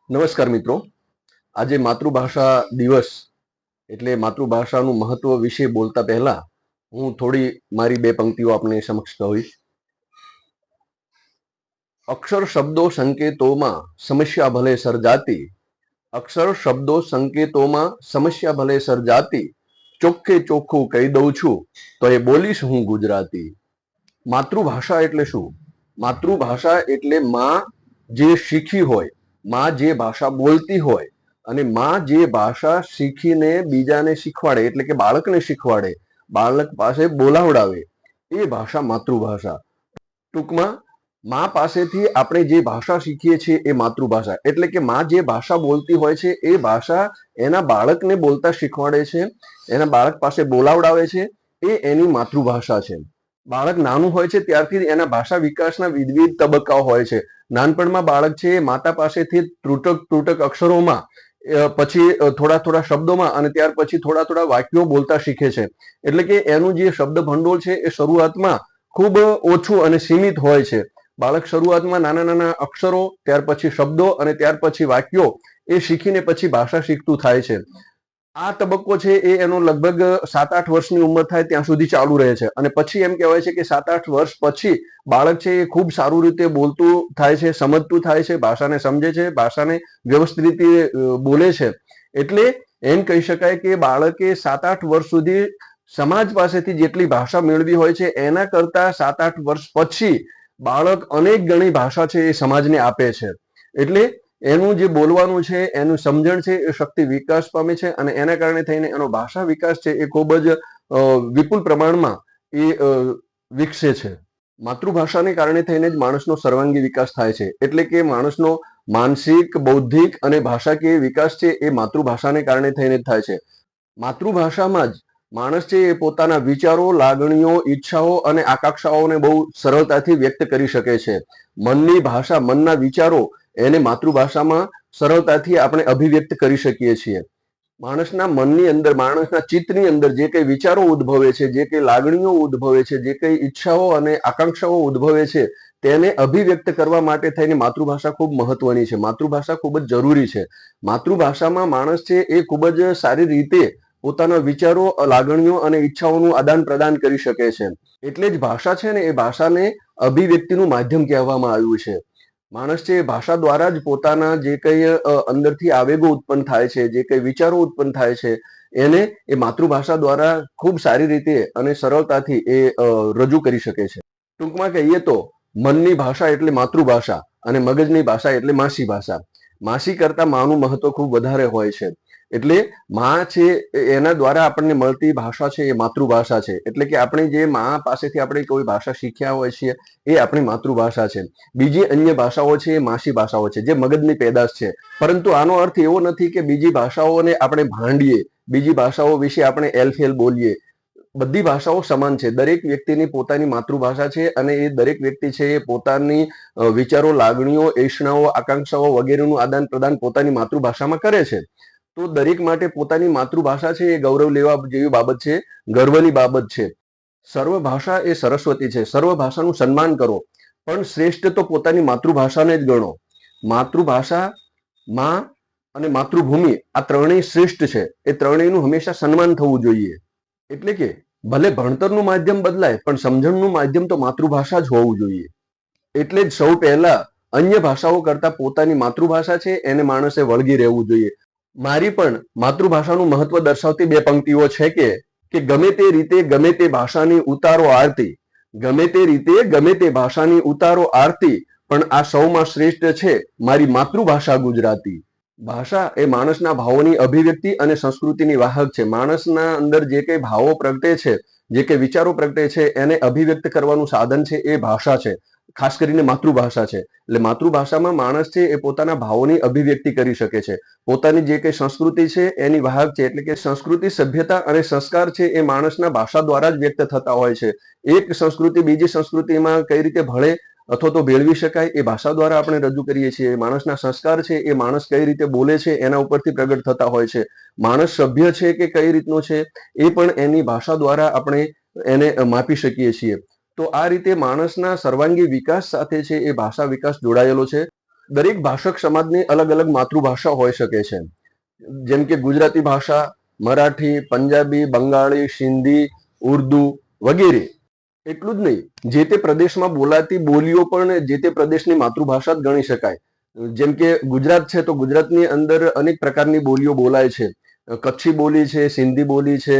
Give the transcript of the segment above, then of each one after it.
નમસ્કાર મિત્રો, આજે માતૃભાષા દિવસ એટલે માતૃભાષાનું મહત્વ વિશે બોલતા પહેલા હું થોડી મારી બે પંક્તિઓ આપને સમક્ષ કહીશ. અક્ષર શબ્દો સંકેતોમાં સમસ્યા ભલે સર્જાતી, અક્ષર શબ્દો સંકેતોમાં સમસ્યા ભલે સર્જાતી, ચોખ્ખે ચોખ્ખું કહી દઉં છું તો એ બોલીશ હું ગુજરાતી. માતૃભાષા એટલે શું? માતૃભાષા એટલે માં જે શીખી હોય, માં જે ભાષા બોલતી હોય અને માં જે ભાષા શીખીને બીજાને શીખવાડે એટલે કે બાળકને શીખવાડે, બાળક પાસે બોલાવડાવે, એ ભાષા માતૃભાષા. ટૂંકમાં માં પાસેથી આપણે જે ભાષા શીખીએ છીએ એ માતૃભાષા. એટલે કે માં જે ભાષા બોલતી હોય છે એ ભાષા એના બાળકને બોલતા શીખવાડે છે, એના બાળક પાસે બોલાવડાવે છે, એ એની માતૃભાષા છે. બાળક નાનું હોય છે ત્યારથી એના ભાષા વિકાસના વિવિધ તબક્કાઓ હોય છે. નાનપણમાં બાળક છે એ માતા પાસેથી તૂટક અક્ષરોમાં, પછી થોડા થોડા શબ્દોમાં અને ત્યાર પછી થોડા થોડા વાક્યો બોલતા શીખે છે. એટલે કે એનું જે શબ્દ ભંડોળ છે એ શરૂઆતમાં ખૂબ ઓછું અને સીમિત હોય છે. બાળક શરૂઆતમાં નાના નાના અક્ષરો, ત્યાર પછી શબ્દો અને ત્યાર પછી વાક્યો એ શીખીને પછી ભાષા શીખતું થાય છે. આ તબક્કો છે એ એનો લગભગ 7-8 વર્ષની ઉંમર થાય ત્યાં સુધી ચાલુ રહે છે. અને પછી એમ કહેવાય છે કે 7-8 વર્ષ પછી બાળક છે એ ખૂબ સારું રીતે બોલતું થાય છે, સમજતું થાય છે, ભાષાને સમજે છે, ભાષાને વ્યવસ્થિત રીતે બોલે છે. એટલે એમ કહી શકાય કે બાળકે 7-8 વર્ષ સુધી સમાજ પાસેથી જેટલી ભાષા મેળવી હોય છે એના કરતા 7-8 વર્ષ પછી બાળક અનેક ગણી ભાષા છે એ સમાજને આપે છે. એટલે એનું જે બોલવાનું છે, એનું સમજણ છે એ શક્તિ વિકાસ પામે છે અને એના કારણે થઈને એનો ભાષા વિકાસ છે એ ખૂબ જ વિપુલ પ્રમાણમાં એ વિકસે છે. માતૃભાષાને કારણે થઈને જ માણસનો સર્વાંગી વિકાસ થાય છે. એટલે કે માણસનો માનસિક, બૌદ્ધિક અને ભાષાકીય વિકાસ છે એ માતૃભાષાને કારણે થઈને જ થાય છે. માતૃભાષામાં જ માણસ છે એ પોતાના વિચારો, લાગણીઓ, ઈચ્છાઓ અને આકાંક્ષાઓને બહુ સરળતાથી વ્યક્ત કરી શકે છે. મનની ભાષા, મનના વિચારો એને માતૃભાષામાં સરળતાથી આપણે અભિવ્યક્ત કરી શકીએ છીએ. માણસના મનની અંદર, માણસના ચિત્તની અંદર જે કંઈ વિચારો ઉદ્ભવે છે, જે કંઈ લાગણીઓ ઉદ્ભવે છે, જે કંઈ ઈચ્છાઓ અને આકાંક્ષાઓ ઉદ્ભવે છે તેને અભિવ્યક્ત કરવા માટે થઈને માતૃભાષા ખૂબ મહત્વની છે. માતૃભાષા ખૂબ જ જરૂરી છે. માતૃભાષામાં માણસ છે એ ખૂબ જ સારી રીતે પોતાના વિચારો, લાગણીઓ અને ઈચ્છાઓનું આદાન પ્રદાન કરી શકે છે. એટલે જ ભાષા છે ને એ ભાષાને અભિવ્યક્તિનું માધ્યમ કહેવામાં આવ્યું છે. માણસ છે ભાષા દ્વારા જ પોતાના જે કંઈ અંદરથી આવેગો ઉત્પન્ન થાય છે, જે કંઈ વિચારો ઉત્પન્ન થાય છે એને એ માતૃભાષા દ્વારા ખૂબ સારી રીતે અને સરળતાથી એ રજૂ કરી શકે છે. ટૂંકમાં કહીએ તો મનની ભાષા એટલે માતૃભાષા અને મગજની ભાષા એટલે માસી ભાષા. માસી કરતા માનું મહત્વ ખૂબ વધારે હોય છે. એટલે માં છે એના દ્વારા આપણને મળતી ભાષા છે એ માતૃભાષા છે. એટલે કે આપણે જે માં પાસેથી આપણે કોઈ ભાષા શીખ્યા હોય છે એ આપણી માતૃભાષા છે. બીજી અન્ય ભાષાઓ છે એ માસી ભાષાઓ છે, જે મગજની પેદાશ છે. પરંતુ આનો અર્થ એવો નથી કે બીજી ભાષાઓને આપણે ભાંડીએ, બીજી ભાષાઓ વિશે આપણે એલફેલ બોલીએ. બધી ભાષાઓ સમાન છે. દરેક વ્યક્તિની પોતાની માતૃભાષા છે અને એ દરેક વ્યક્તિ છે એ પોતાની વિચારો, લાગણીઓ, એષણાઓ, આકાંક્ષાઓ વગેરેનું આદાન પ્રદાન પોતાની માતૃભાષામાં કરે છે. તો દરેક માટે પોતાની માતૃભાષા છે એ ગૌરવ લેવા જેવી બાબત છે, ગર્વની બાબત છે. સર્વ ભાષા એ સરસ્વતી છે. સર્વ ભાષાનું સન્માન કરો, પણ શ્રેષ્ઠ તો પોતાની માતૃભાષાને જ ગણો. માતૃભાષા, માં અને માતૃભૂમિ આ ત્રણેય શ્રેષ્ઠ છે. એ ત્રણેયનું હંમેશા સન્માન થવું જોઈએ. એટલે કે ભલે ભણતરનું માધ્યમ બદલાય પણ સમજણનું માધ્યમ તો માતૃભાષા જ હોવું જોઈએ. એટલે જ સૌ પહેલા અન્ય ભાષાઓ કરતા પોતાની માતૃભાષા છે એને માણસે વળગી રહેવું જોઈએ. મારી પણ માતૃભાષાનું મહત્વ દર્શાવતી બે પંક્તિઓ છે કે ગમે તે રીતે ગમે તે ભાષાની ઉતારો આરતી, ગમે તે રીતે ગમે તે ભાષાની ઉતારો આરતી, પણ આ સૌમાં શ્રેષ્ઠ છે મારી માતૃભાષા ગુજરાતી. ભાષા એ માણસના ભાવોની અભિવ્યક્તિ અને સંસ્કૃતિની વાહક છે. માણસના અંદર જે કંઈ ભાવો પ્રગટે છે, જે કંઈ વિચારો પ્રગટે છે એને અભિવ્યક્ત કરવાનું સાધન છે એ ભાષા છે. ખાસ કરીને માતૃભાષા છે. એટલે માતૃભાષામાં માણસ છે એ પોતાના ભાવોની અભિવ્યક્તિ કરી શકે છે. પોતાની જે કંઈ સંસ્કૃતિ છે એની વાહક છે. એટલે કે સંસ્કૃતિ, સભ્યતા અને સંસ્કાર છે એ માણસના ભાષા દ્વારા જ વ્યક્ત થતા હોય છે. એક સંસ્કૃતિ બીજી સંસ્કૃતિમાં કઈ રીતે ભળે અથવા તો ભેળવી શકાય એ ભાષા દ્વારા આપણે રજૂ કરીએ છીએ. માણસના સંસ્કાર છે એ માણસ કઈ રીતે બોલે છે એના ઉપરથી પ્રગટ થતા હોય છે. માણસ સભ્ય છે કે કઈ રીતનો છે એ પણ એની ભાષા દ્વારા આપણે એને માપી શકીએ છીએ. તો આ રીતે માણસના સર્વાંગી વિકાસ સાથે છે એ ભાષા વિકાસ જોડાયેલો છે. દરેક ભાષક સમાજની અલગ અલગ માતૃભાષા હોઈ શકે છે. જેમ કે ગુજરાતી ભાષા, મરાઠી, પંજાબી, બંગાળી, સિંધી, ઉર્દુ વગેરે. એટલું જ નહીં, જે તે પ્રદેશમાં બોલાતી બોલીઓ પણ જે તે પ્રદેશની માતૃભાષા જ ગણી શકાય. જેમ કે ગુજરાત છે તો ગુજરાતની અંદર અનેક પ્રકારની બોલીઓ બોલાય છે. કચ્છી બોલી છે, સિંધી બોલી છે,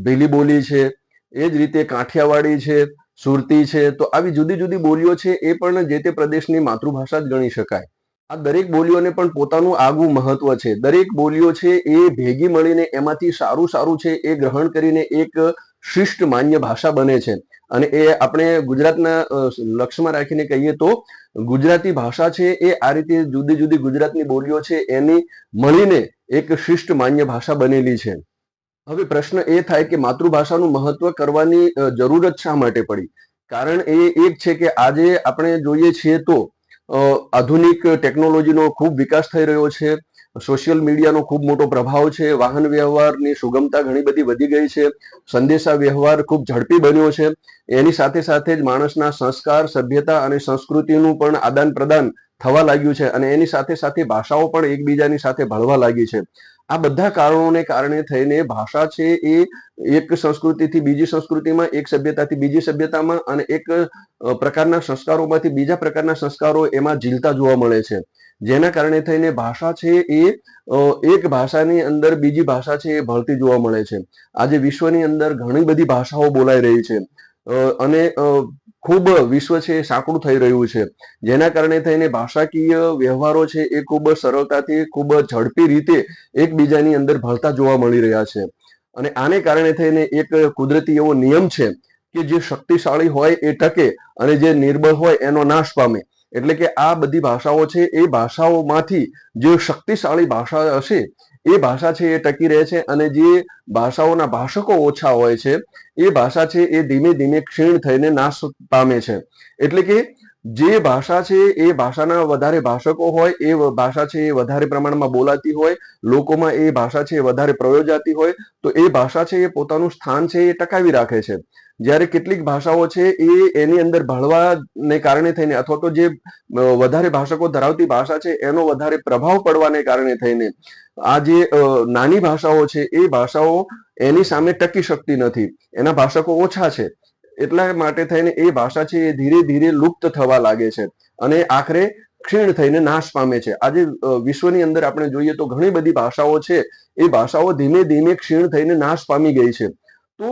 ભીલી બોલી છે, એ જ રીતે કાઠિયાવાડી છે, સુરતી છે. તો આવી જુદી જુદી બોલીઓ છે એ પણ જે તે પ્રદેશની માતૃભાષા જ ગણી શકાય. આ દરેક બોલીઓને પણ પોતાનું આગવું મહત્વ છે. દરેક બોલીઓ છે એ ભેગી મળીને એમાંથી સારું સારું છે એ ગ્રહણ કરીને એક શિષ્ટ માન્ય ભાષા બને છે. અને એ આપણે ગુજરાતના લક્ષ્યમાં રાખીને કહીએ તો ગુજરાતી ભાષા છે એ આ રીતે જુદી જુદી ગુજરાતની બોલીઓ છે એની મળીને એક શિષ્ટ માન્ય ભાષા બનેલી છે. હવે પ્રશ્ન એ થાય કે માતૃભાષાનું મહત્વ કરવાની જરૂરત શા માટે પડી? કારણ એ એક છે કે આજે આપણે જોઈએ છીએ તો આધુનિક ટેકનોલોજીનો ખૂબ વિકાસ થઈ રહ્યો છે. સોશિયલ મીડિયાનો ખૂબ મોટો પ્રભાવ છે. વાહન વ્યવહારની સુગમતા ઘણી બધી વધી ગઈ છે. સંદેશા વ્યવહાર ખૂબ ઝડપી બન્યો છે. એની સાથે સાથે જ માણસના સંસ્કાર, સભ્યતા અને સંસ્કૃતિનું પણ આદાન પ્રદાન થવા લાગ્યું છે. અને એની સાથે સાથે ભાષાઓ પણ એકબીજાની સાથે ભળવા લાગી છે. આ બધા કારણોને કારણે થઈને ભાષા છે એ એક સંસ્કૃતિથી બીજી સંસ્કૃતિમાં, એક સભ્યતાથી બીજી સભ્યતામાં અને એક પ્રકારના સંસ્કારોમાંથી બીજા પ્રકારના સંસ્કારો એમાં ઝીલતા જોવા મળે છે. જેના કારણે થઈને ભાષા છે એ એક ભાષાની અંદર બીજી ભાષા છે એ ભળતી જોવા મળે છે. આજે વિશ્વની અંદર ઘણી બધી ભાષાઓ બોલાઈ રહી છે અને ખૂબ વિશ્વ છે સાંકડું થઈ રહ્યું છે. જેના કારણે થઈને ભાષાકીય વ્યવહારો છે એ ખૂબ સરળતાથી, ખૂબ ઝડપી રીતે એકબીજાની અંદર ભળતા જોવા મળી રહ્યા છે. અને આને કારણે થઈને એક કુદરતી એવો નિયમ છે કે જે શક્તિશાળી હોય એ ટકે અને જે નિર્બળ હોય એનો નાશ પામે. એટલે કે આ બધી ભાષાઓ છે એ ભાષાઓમાંથી જે શક્તિશાળી ભાષા હશે એ ભાષા છે એ ટકી રહે છે. અને જે ભાષાઓના ભાષકો ઓછા હોય છે એ ભાષા છે એ ધીમે ધીમે ક્ષીણ થઈને નાશ પામે છે. એટલે કે જે ભાષા છે એ ભાષાના વધારે ભાષકો હોય, એ ભાષા છે એ વધારે પ્રમાણમાં બોલાતી હોય, લોકોમાં એ ભાષા છે એ વધારે પ્રયોજાતી હોય, તો એ ભાષા છે એ પોતાનું સ્થાન છે એ ટકાવી રાખે છે. જ્યારે કેટલીક ભાષાઓ છે એ એની અંદર ભળવાને કારણે થઈને અથવા તો જે વધારે ભાષકો ધરાવતી ભાષા છે એનો વધારે પ્રભાવ પડવાને કારણે થઈને આ જે નાની ભાષાઓ છે એ ભાષાઓ એની સામે ટકી શકતી નથી. એના ભાષકો ઓછા છે. એટલા માટે થઈને એ ભાષા છે એ ધીરે ધીરે લુપ્ત થવા લાગે છે અને આખરે ક્ષીણ થઈને નાશ પામે છે. આજે વિશ્વની અંદર આપણે જોઈએ તો ઘણી બધી ભાષાઓ છે એ ભાષાઓ ધીમે ધીમે ક્ષીણ થઈને નાશ પામી ગઈ છે. તો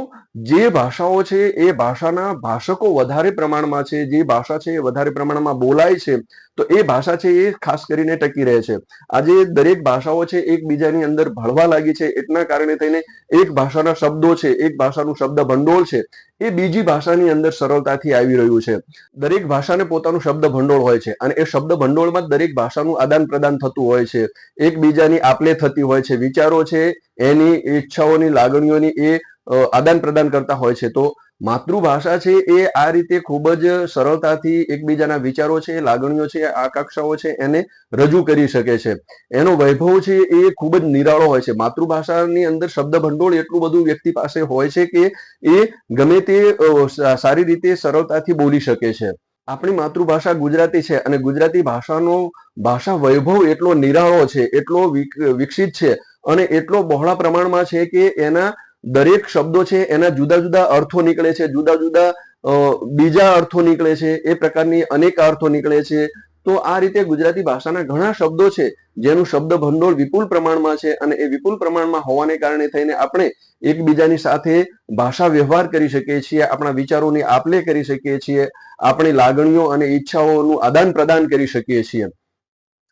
જે ભાષાઓ છે એ ભાષાના ભાષકો વધારે પ્રમાણમાં છે, જે ભાષા છે એ વધારે પ્રમાણમાં બોલાય છે, તો એ ભાષા છે એ ખાસ કરીને ટકી રહે છે. આજે દરેક ભાષાઓ છે એકબીજાની અંદર ભળવા લાગી છે. એટલા કારણે થઈને એક ભાષાના શબ્દો છે, એક ભાષાનું શબ્દ ભંડોળ છે એ બીજી ભાષાની અંદર સરળતાથી આવી રહ્યું છે. દરેક ભાષાને પોતાનું શબ્દ ભંડોળ હોય છે અને એ શબ્દ ભંડોળમાં દરેક ભાષાનું આદાન પ્રદાન થતું હોય છે. એકબીજાની આપલે થતી હોય છે. વિચારો છે એની ઈચ્છાઓની, લાગણીઓની એ આદાન પ્રદાન કરતા હોય છે. તો માતૃભાષા છે એ આ રીતે ખૂબ જ સરળતાથી એકબીજાના વિચારો છે, લાગણીઓ છે, આકાંક્ષાઓ છે એને રજૂ કરી શકે છે. એનો વૈભવ છે એ ખૂબ જ નિરાળો હોય છે. માતૃભાષાની અંદર શબ્દ ભંડોળ એટલું બધું વ્યક્તિ પાસે હોય છે કે એ ગમે તે સારી રીતે સરળતાથી બોલી શકે છે. આપણી માતૃભાષા ગુજરાતી છે અને ગુજરાતી ભાષાનો ભાષા વૈભવ એટલો નિરાળો છે, એટલો વિકસિત છે અને એટલો બહોળા પ્રમાણમાં છે કે એના દરેક શબ્દો છે એના જુદા જુદા અર્થો નીકળે છે, જુદા જુદા બીજા અર્થો નીકળે છે, એ પ્રકારની અનેક અર્થો નીકળે છે. તો આ રીતે ગુજરાતી ભાષાના ઘણા શબ્દો છે જેનું શબ્દ ભંડોળ વિપુલ પ્રમાણમાં છે અને એ વિપુલ પ્રમાણમાં હોવાને કારણે થઈને આપણે એકબીજાની સાથે ભાષા વ્યવહાર કરી શકીએ છીએ, આપણા વિચારોની આપલે કરી શકીએ છીએ, આપણી લાગણીઓ અને ઈચ્છાઓનું આદાન પ્રદાન કરી શકીએ છીએ.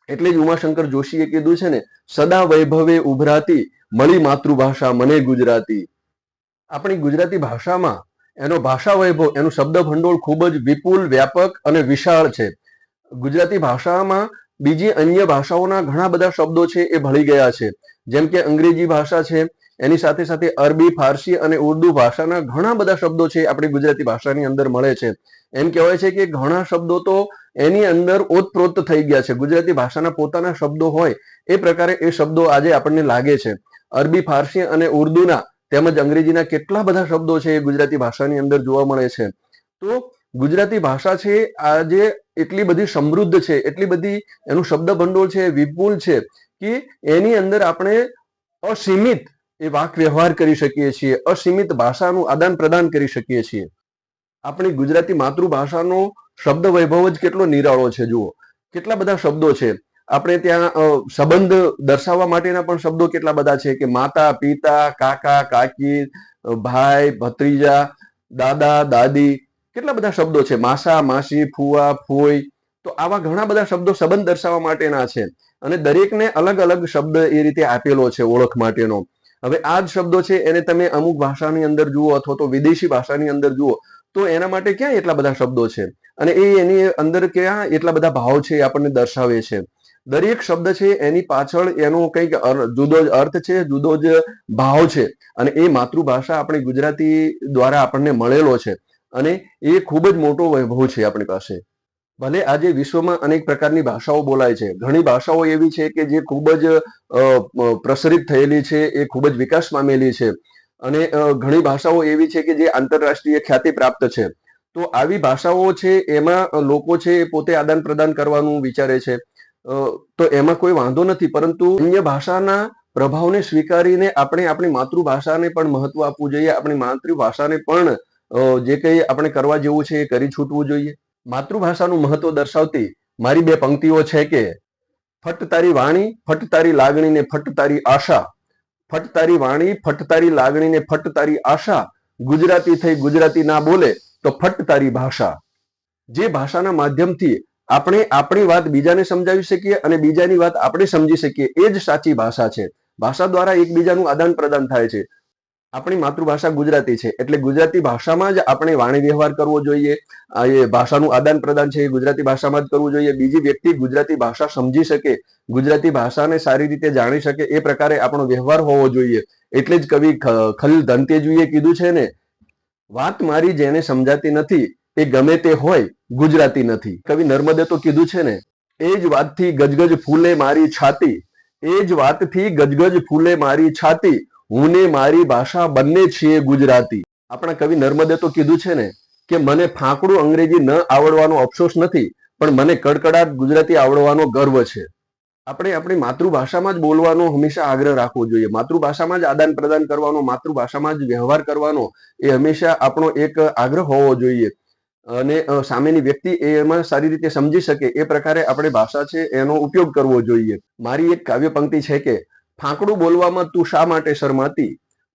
એટલે જ ઉમાશંકર જોશીએ કીધું છે ને, સદા વૈભવે ઉભરાતી મળી માતૃભાષા મને ગુજરાતી. આપણી ગુજરાતી ભાષામાં એનો ભાષા વૈભવ, એનું શબ્દ ભંડોળ ખૂબ જ વિપુલ, વ્યાપક અને વિશાળ છે. ગુજરાતી ભાષામાં બીજી અન્ય ભાષાઓના ઘણા બધા શબ્દો છે એ ભળી ગયા છે. જેમ કે અંગ્રેજી ભાષા છે, એની સાથે સાથે અરબી, ફારસી અને ઉર્દુ ભાષાના ઘણા બધા શબ્દો છે આપણી ગુજરાતી ભાષાની અંદર મળે છે. એમ કહેવાય છે કે ઘણા શબ્દો તો એની અંદર ઓતપ્રોત થઈ ગયા છે. ગુજરાતી ભાષાના પોતાના શબ્દો હોય એ પ્રકારે એ શબ્દો આજે આપણને લાગે છે. અરબી, ફારસી અને ઉર્દુના તેમજ અંગ્રેજીના કેટલા બધા શબ્દો છે એ ગુજરાતી ભાષાની અંદર જોવા મળે છે. તો ગુજરાતી ભાષા છે આજે એટલી બધી સમૃદ્ધ છે, એટલી બધી એનું શબ્દ ભંડોળ છે, વિપુલ છે કે એની અંદર આપણે અસીમિત એ વાક વ્યવહાર કરી શકીએ છીએ, અસીમિત ભાષાનું આદાન પ્રદાન કરી શકીએ છીએ. આપણી ગુજરાતી માતૃભાષાનો શબ્દ વૈભવ જ કેટલો નિરાળો છે. જુઓ કેટલા બધા શબ્દો છે. આપણે ત્યાં સંબંધ દર્શાવવા માટેના પણ શબ્દો કેટલા બધા છે કે માતા, પિતા, કાકા, કાકી, ભાઈ, ભત્રીજા, દાદા, દાદી, કેટલા બધા શબ્દો છે. માસા, માસી, ફુવા, ફોઈ. તો આવા ઘણા બધા શબ્દો સંબંધ દર્શાવવા માટેના છે અને દરેકને અલગ અલગ શબ્દ એ રીતે આપેલો છે ઓળખ માટેનો. હવે આ જ શબ્દો છે એને તમે અમુક ભાષાની અંદર જુઓ અથવા તો વિદેશી ભાષાની અંદર જુઓ તો એના માટે ક્યાં એટલા બધા શબ્દો છે અને એની અંદર ક્યાં એટલા બધા ભાવ છે એ આપણને દર્શાવે છે. દરેક શબ્દ છે એની પાછળ એનો કંઈક જુદો જ અર્થ છે, જુદો જ ભાવ છે અને એ માતૃભાષા આપણી ગુજરાતી દ્વારા આપણને મળેલો છે અને એ ખૂબ જ મોટો વૈભવ છે આપણી પાસે. ભલે આજે વિશ્વમાં અનેક પ્રકારની ભાષાઓ બોલાય છે, ઘણી ભાષાઓ એવી છે કે જે ખૂબ જ પ્રસરિત થયેલી છે, એ ખૂબ જ વિકાસ પામેલી છે અને ઘણી ભાષાઓ એવી છે કે જે આંતરરાષ્ટ્રીય ખ્યાતિ પ્રાપ્ત છે. તો આવી ભાષાઓ છે એમાં લોકો છે પોતે આદાન પ્રદાન કરવાનું વિચારે છે, તો એમાં કોઈ વાંધો નથી, પરંતુ અન્ય ભાષાના પ્રભાવને સ્વીકારીને આપણે આપણી માતૃભાષાને પણ મહત્વ આપવું જોઈએ. આપણી માતૃભાષાને પણ જે કંઈ આપણે કરવા જેવું છે એ કરી છૂટવું જોઈએ. માતૃભાષાનું મહત્વ દર્શાવતી મારી બે પંક્તિઓ છે કે ફટ તારી વાણી, ફટ તારી લાગણી ને ફટ તારી આશા. ફટ તારી વાણી, ફટ તારી લાગણી ને ફટ તારી આશા. ગુજરાતી થઈ ગુજરાતી ના બોલે તો ફટ તારી ભાષા. જે ભાષાના માધ્યમથી આપણે આપણી વાત બીજાને સમજાવી શકીએ અને બીજાની વાત આપણે સમજી શકીએ એ જ સાચી ભાષા છે. ભાષા દ્વારા એકબીજાનું આદાન પ્રદાન થાય છે. આપણી માતૃભાષા ગુજરાતી છે એટલે ગુજરાતી ભાષામાં જ આપણે વાણી વ્યવહાર કરવો જોઈએ. એ ભાષાનું આદાન પ્રદાન છે એ ગુજરાતી ભાષામાં જ કરવું જોઈએ. બીજી વ્યક્તિ ગુજરાતી ભાષા સમજી શકે, ગુજરાતી ભાષાને સારી રીતે જાણી શકે એ પ્રકારે આપણો વ્યવહાર હોવો જોઈએ. એટલે જ કવિ ખલીલ ધનતેજવીએ કીધું છે ને, વાત મારી જેને સમજાતી નથી એ ગમે તે હોય ગુજરાતી નથી. કવિ નર્મદે તો કીધું છે ને, એ જ વાતથી ગજગજ ફૂલે મારી છાતી, એ જ વાતથી ગજગજ ફૂલે મારી છાતી, હું ને મારી ભાષા બંને છીએ ગુજરાતી. આપણા કવિ નર્મદે તો કીધું છે ને કે મને ફાંકડું અંગ્રેજી ન આવડવાનો અફસોસ નથી, પણ મને કડકડાટ ગુજરાતી આવડવાનો ગર્વ છે. આપણે આપણી માતૃભાષામાં જ બોલવાનો હંમેશા આગ્રહ રાખવો જોઈએ. માતૃભાષામાં જ આદાન પ્રદાન કરવાનો, માતૃભાષામાં જ વ્યવહાર કરવાનો એ હંમેશા આપણો એક આગ્રહ હોવો જોઈએ અને સામેની વ્યક્તિ એમાં સારી રીતે સમજી શકે એ પ્રકારે આપણે ભાષા છે એનો ઉપયોગ કરવો જોઈએ. મારી એક કાવ્ય પંક્તિ છે કે ફાંકડું બોલવામાં તું શા માટે શરમાતી,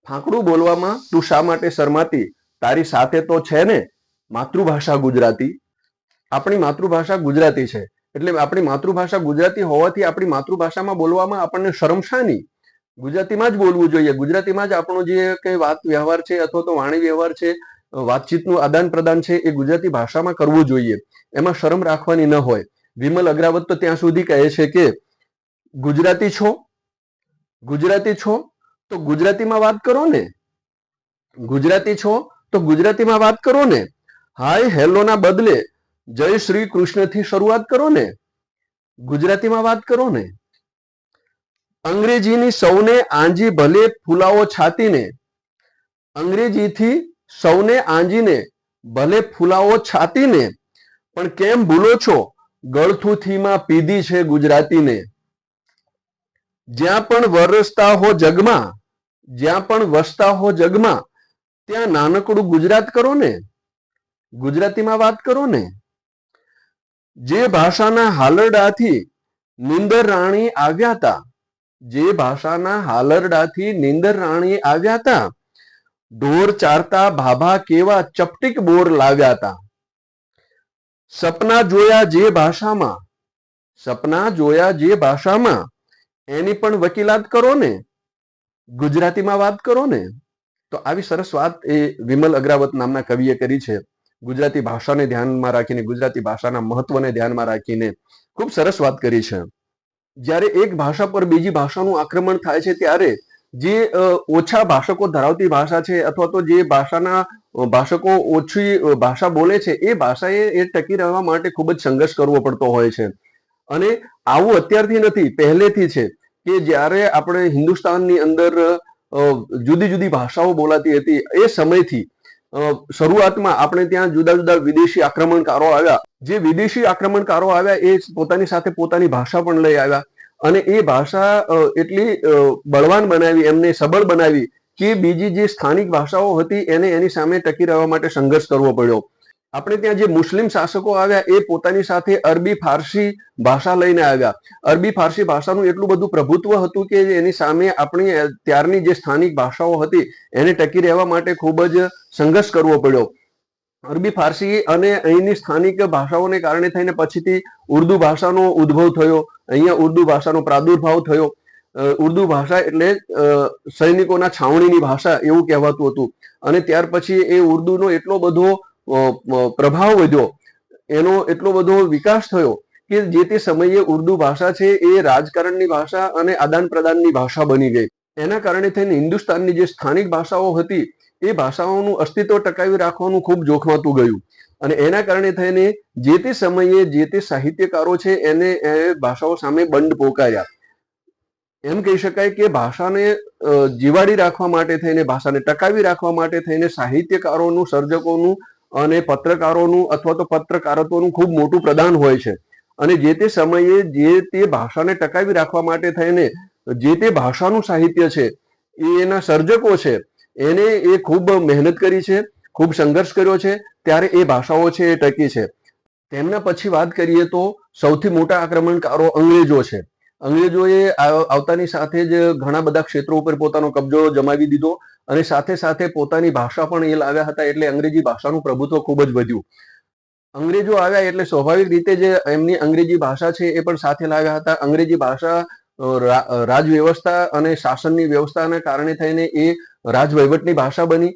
ફાંકડું બોલવામાં તું શા માટે શરમાતી, તારી સાથે તો છે ને માતૃભાષા ગુજરાતી. આપણી માતૃભાષા ગુજરાતી છે એટલે આપણી માતૃભાષા ગુજરાતી હોવાથી આપણી માતૃભાષામાં બોલવામાં આપણને શરમ શાની? ગુજરાતીમાં જ બોલવું જોઈએ. ગુજરાતીમાં જ આપણો જે કંઈ વાત વ્યવહાર છે અથવા તો વાણી વ્યવહાર છે, વાતચીતનું આદાન પ્રદાન છે એ ગુજરાતી ભાષામાં કરવું જોઈએ. એમાં શરમ રાખવાની ન હોય. વિમલ અગ્રાવત તો ત્યાં સુધી કહે છે કે ગુજરાતી છો, ગુજરાતી છો તો ગુજરાતીમાં વાત કરો ને, ગુજરાતી છો તો ગુજરાતીમાં વાત કરો ને, હાય હેલો ના બદલે જય શ્રી કૃષ્ણથી શરૂઆત કરો ને, ગુજરાતીમાં વાત કરો ને. અંગ્રેજીની સૌને આંજી ભલે ફૂલાવો છાતીને, અંગ્રેજીથી સૌને આંજીને ભલે ફૂલાવો છાતીને, પણ કેમ ભૂલો છો ગળથુથીમાં પીધી છે ગુજરાતીને. જ્યાં પણ વરસતા હો જગમાં, જ્યાં પણ વસતા હો જગમાં, ત્યાં નાનકડું ગુજરાત કરો ને, ગુજરાતીમાં વાત કરો ને. જે ભાષાના હાલરડાથી નિંદર રાણી આવ્યા હતા, જે ભાષાના હાલરડાથી નિંદર રાણી આવ્યા હતા, ઢોર ચારતા ભાભા કેવા ચપટીક બોર લાવ્યા હતા. સપના જોયા જે ભાષામાં, સપના જોયા જે ભાષામાં, એની પણ વકીલાત કરો ને, ગુજરાતીમાં વાત કરો ને. તો આવી સરસ વાત એ વિમલ અગ્રાવત નામના કવિએ કરી છે. ગુજરાતી ભાષાને ધ્યાનમાં રાખીને, ગુજરાતી ભાષાના મહત્વને ધ્યાનમાં રાખીને ખૂબ સરસ વાત કરી છે. જ્યારે એક ભાષા પર બીજી ભાષાનું આક્રમણ થાય છે ત્યારે જે ઓછા ભાષકો ધરાવતી ભાષા છે અથવા તો જે ભાષાના ભાષકો ઓછી ભાષા બોલે છે એ ભાષાએ એ ટકી રહેવા માટે ખૂબ જ સંઘર્ષ કરવો પડતો હોય છે. અને આવું અત્યારથી નથી, પહેલેથી છે કે જ્યારે આપણે હિન્દુસ્તાનની અંદર જુદી જુદી ભાષાઓ બોલાતી હતી એ સમયથી શરૂઆતમાં આપણે ત્યાં જુદા જુદા વિદેશી આક્રમણકારો આવ્યા. જે વિદેશી આક્રમણકારો આવ્યા એ પોતાની સાથે પોતાની ભાષા પણ લઈ આવ્યા અને એ ભાષા એટલી બળવાન બનાવી, એમને સબળ બનાવી કે બીજી જે સ્થાનિક ભાષાઓ હતી એને એની સામે ટકી રહેવા માટે સંઘર્ષ કરવો પડ્યો. આપણે ત્યાં જે મુસ્લિમ શાસકો આવ્યા એ પોતાની સાથે અરબી ફારસી ભાષા લઈને આવ્યા. અરબી ફારસી ભાષાનું એટલું બધું પ્રભુત્વ હતું કે એની સામે આપણી ત્યારની જે સ્થાનિક ભાષાઓ હતી એને ટકી રહેવા માટે ખૂબ જ સંઘર્ષ કરવો પડ્યો. અરબી ફારસી અને અહીંની સ્થાનિક ભાષાઓને કારણે થઈને પછીથી ઉર્દુ ભાષાનો ઉદ્ભવ થયો. અહીંયા ઉર્દુ ભાષાનો પ્રાદુર્ભાવ થયો. ઉર્દુ ભાષા એટલે સૈનિકોના છાવણીની ભાષા એવું કહેવાતું હતું અને ત્યાર પછી એ ઉર્દુનો એટલો બધો પ્રભાવ વધ્યો, એનો એટલો બધો વિકાસ થયો કે જે તે સમયે ઉર્દુ ભાષા છે એ રાજકારણની ભાષા અને આદાન પ્રદાનની ભાષા બની ગઈ. એના કારણે થઈને હિન્દુસ્તાનની જે સ્થાનિક ભાષાઓ હતી એ ભાષાઓનું અસ્તિત્વ ટકાવી રાખવાનું ખૂબ જોખમાતું ગયું અને એના કારણે થઈને જે તે સમયે જે તે સાહિત્યકારો છે એને ભાષાઓ સામે બંધ પોકાર્યા. એમ કહી શકાય કે ભાષાને જીવાડી રાખવા માટે થઈને, ભાષાને ટકાવી રાખવા માટે થઈને સાહિત્યકારોનું, સર્જકોનું અને પત્રકારોનું અથવા તો પત્રકારત્વનું ખૂબ મોટું પ્રદાન હોય છે. અને જે તે સમયે જે તે ભાષાને ટકાવી રાખવા માટે થઈને જે તે ભાષાનું સાહિત્ય છે એના સર્જકો છે એને એ ખૂબ મહેનત કરી છે, ખૂબ સંઘર્ષ કર્યો છે, ત્યારે એ ભાષાઓ છે એ ટકી છે. તેમના પછી વાત કરીએ તો સૌથી મોટા આક્રમણકારો અંગ્રેજો છે. અંગ્રેજોએ આવતાની સાથે જ ઘણા બધા ક્ષેત્રો ઉપર પોતાનો કબજો જમાવી દીધો અને સાથે સાથે પોતાની ભાષા પણ એ લાવ્યા હતા, એટલે અંગ્રેજી ભાષાનું પ્રભુત્વ ખૂબ જ વધ્યું. અંગ્રેજો આવ્યા એટલે સ્વાભાવિક રીતે જે એમની અંગ્રેજી ભાષા છે એ પણ સાથે લાવ્યા હતા. અંગ્રેજી ભાષા રાજ વ્યવસ્થા અને શાસનની વ્યવસ્થાના કારણે થઈને એ રાજવહીવટની ભાષા બની.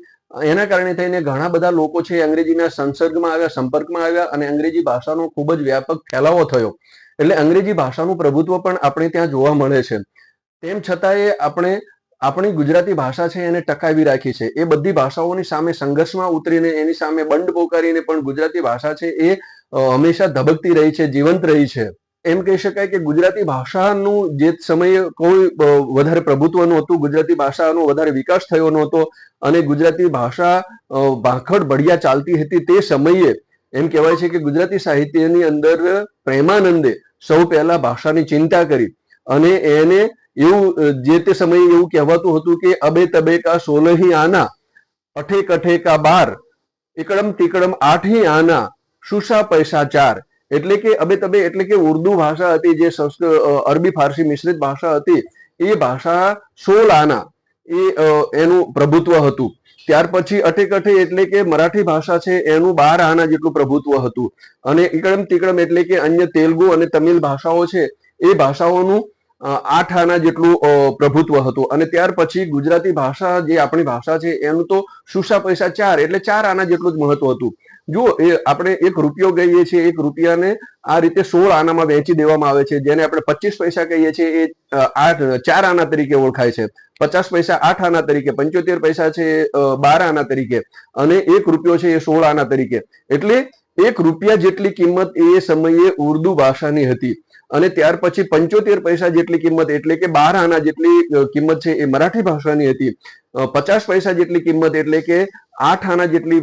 એના કારણે થઈને ઘણા બધા લોકો છે અંગ્રેજીના સંસર્ગમાં આવ્યા, સંપર્કમાં આવ્યા અને અંગ્રેજી ભાષાનો ખૂબ જ વ્યાપક ફેલાવો થયો. એટલે અંગ્રેજી ભાષાનું પ્રભુત્વ પણ આપણે ત્યાં જોવા મળે છે. તેમ છતાંય આપણે આપણી ગુજરાતી ભાષા છે એને ટકાવી રાખી છે. એ બધી ભાષાઓની સામે સંઘર્ષમાં ઉતરીને, એની સામે બંધ પોકારીને પણ ગુજરાતી ભાષા છે એ હંમેશા ધબકતી રહી છે, જીવંત રહી છે. એમ કહી શકાય કે ગુજરાતી ભાષાનું જે સમયે કોઈ વધારે પ્રભુત્વ નહોતું, ગુજરાતી ભાષાનો વધારે વિકાસ થયો નહોતો અને ગુજરાતી ભાષા ભાખડ બઢિયા ચાલતી હતી તે સમયે એમ કહેવાય છે કે ગુજરાતી સાહિત્યની અંદર પ્રેમાનંદે સૌ પહેલા ભાષાની ચિંતા કરી અને એને એવું જે તે સમયે એવું કહેવાતું હતું કે અબે તબે કા 16 આના, અઠે કઠે કા 12, એકડમ તિકડમ 8 આના, શુષા પૈસા 4. એટલે કે અબે તબે એટલે કે ઉર્દુ ભાષા હતી, જે અરબી ફારસી મિશ્રિત ભાષા હતી, એ ભાષા 16 આના એનું પ્રભુત્વ હતું. ત્યાર પછી અટેકઠે એટલે કે મરાઠી ભાષા છે એનું 12 આના જેટલું પ્રભુત્વ હતું અને એકડમ તિકડમ એટલે કે અન્ય તેલુગુ અને તમિલ ભાષાઓ છે એ ભાષાઓનું 8 આના જેટલું પ્રભુત્વ હતું. અને ત્યાર પછી ગુજરાતી ભાષા જે આપણી ભાષા છે એનું તો શુષા પૈસા 4 એટલે 4 આના જેટલું જ મહત્વ હતું. જો એ આપણે 1 રૂપિયો કહીએ છીએ, 1 રૂપિયાને આ રીતે 16 આનામાં વહેંચી દેવામાં આવે છે, જેને આપણે 25 પૈસા કહીએ છીએ એ 4 આના તરીકે ઓળખાય છે. 50 પૈસા 8 આના તરીકે, 75 પૈસા છે 12 આના તરીકે અને 1 રૂપિયો છે એ 16 આના તરીકે. એટલે 1 રૂપિયા જેટલી કિંમત એ સમયે ઉર્દુ ભાષાની હતી અને ત્યાર પછી 75 પૈસા જેટલી કિંમત એટલે કે 12 આના જેટલી કિંમત છે એ મરાઠી ભાષાની હતી. 50 પૈસા જેટલી કિંમત એટલે કે 8 આના જેટલી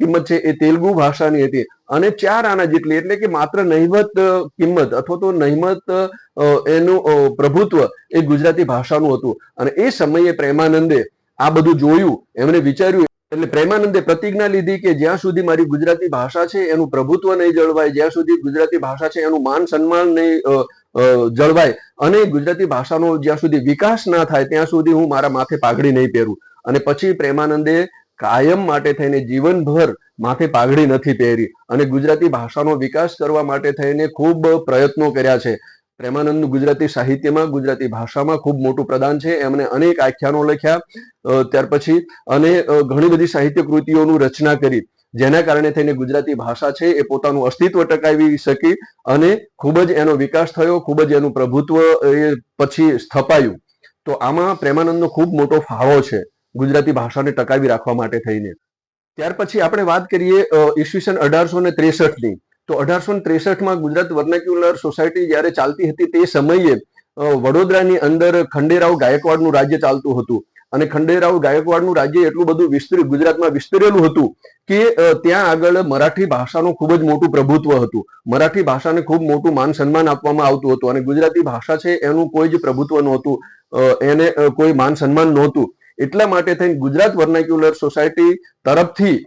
કિંમત છે એ તેલુગુ ભાષાની હતી અને 4 આના જેટલી એટલે કે માત્ર નહિવત કિંમત અથવા તો નહિવત એનું પ્રભુત્વ એ ગુજરાતી ભાષાનું હતું. અને એ સમયે પ્રેમાનંદે આ બધું જોયું, એમણે વિચાર્યું એટલે પ્રેમાનંદે પ્રતિજ્ઞા લીધી કે જ્યાં સુધી મારી ગુજરાતી ભાષા છે એનું પ્રભુત્વ નહીં જળવાય, જ્યાં સુધી ગુજરાતી ભાષા છે એનું માન સન્માન નહીં જળવાય અને ગુજરાતી ભાષાનો જ્યાં સુધી વિકાસ ના થાય ત્યાં સુધી હું મારા માથે પાઘડી નહીં પહેરું. અને પછી પ્રેમાનંદે કાયમ માટે થઈને જીવનભર માથે પાઘડી નથી પહેરી અને ગુજરાતી ભાષાનો વિકાસ કરવા માટે થઈને ખૂબ પ્રયત્નો કર્યા છે. પ્રેમાનંદનું ગુજરાતી સાહિત્યમાં, ગુજરાતી ભાષામાં ખૂબ મોટું પ્રદાન છે. એમણે અનેક આખ્યાનો લખ્યા ત્યાર પછી અને ઘણી બધી સાહિત્ય કૃતિઓનું રચના કરી, જેના કારણે થઈને ગુજરાતી ભાષા છે એ પોતાનું અસ્તિત્વ ટકાવી શકી અને ખૂબ જ એનો વિકાસ થયો, ખૂબ જ એનું પ્રભુત્વ એ પછી સ્થપાયું. તો આમાં પ્રેમાનંદનો ખૂબ મોટો ફાળો છે ગુજરાતી ભાષાને ટકાવી રાખવા માટે થઈને. ત્યાર પછી આપણે વાત કરીએ ઈસવીસન 1863ની. તો 1863માં ગુજરાત વર્નાક્યુલર સોસાયટી જ્યારે ચાલતી હતી તે સમયે વડોદરાની અંદર ખંડેરાવ ગાયકવાડનું રાજ્ય ચાલતું હતું અને ખંડેરાવ ગાયકવાડનું રાજ્ય એટલું બધું વિસ્તર્યું, ગુજરાતમાં વિસ્તરેલું હતું કે ત્યાં આગળ મરાઠી ભાષાનું ખૂબ જ મોટું પ્રભુત્વ હતું. મરાઠી ભાષાને ખૂબ મોટું માન સન્માન આપવામાં આવતું હતું અને ગુજરાતી ભાષા છે એનું કોઈ જ પ્રભુત્વ નહોતું, એને કોઈ માન સન્માન નહોતું. એટલા માટે થઈને ગુજરાત વર્નાક્યુલર સોસાયટી તરફથી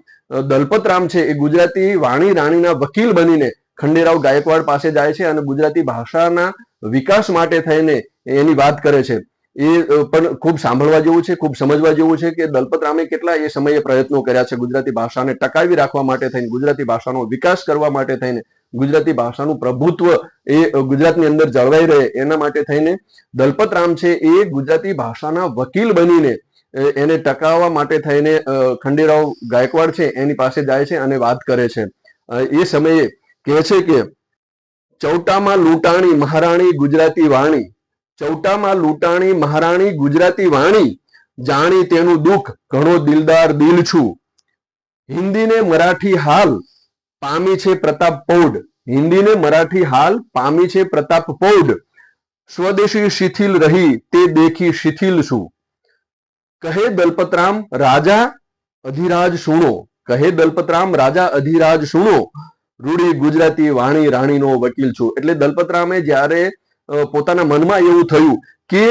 દલપતરામ છે એ ગુજરાતી વાણી રાણીના વકીલ બનીને ખંડેરાવ ગાયકવાડ પાસે જાય છે અને ગુજરાતી ભાષાના વિકાસ માટે થઈને એની વાત કરે છે. એ પણ ખૂબ સાંભળવા જેવું છે, ખૂબ સમજવા જેવું છે કે દલપતરામે કેટલા એ સમયે પ્રયત્નો કર્યા છે ગુજરાતી ભાષાને ટકાવી રાખવા માટે થઈને, ગુજરાતી ભાષાનો વિકાસ કરવા માટે થઈને, ગુજરાતી ભાષાનું પ્રભુત્વ એ ગુજરાતની અંદર જળવાઈ રહે એના માટે થઈને દલપતરામ છે એ ગુજરાતી ભાષાના વકીલ બનીને એને ટકાવવા માટે થઈને ખંડેરાવ ગાયકવાડ છે એની પાસે જાય છે અને વાત કરે છે. એ સમયે કહે છે કે ચૌટામાં લૂંટાણી મહારાણી ગુજરાતી વાણી, ચૌટામાં લૂંટાણી મહારાણી ગુજરાતી વાણી, જાણી તેનું દુઃખ ઘણો દિલદાર દિલ છું. હિન્દીને મરાઠી હાલ પામી છે પ્રતાપ પૌઢ, હિન્દીને મરાઠી હાલ પામી છે પ્રતાપ પૌઢ, સ્વદેશી શિથિલ રહી તે દેખી શિથિલ છું. કહે દલપતરામ રાજા અધિરાજ સુણો, કહે દલપતરામ રાજા અધિરાજ સુણો, રૂડી ગુજરાતી વાણી રાણીનો વકીલ છું. એટલે દલપતરામે જ્યારે પોતાના મનમાં એવું થયું કે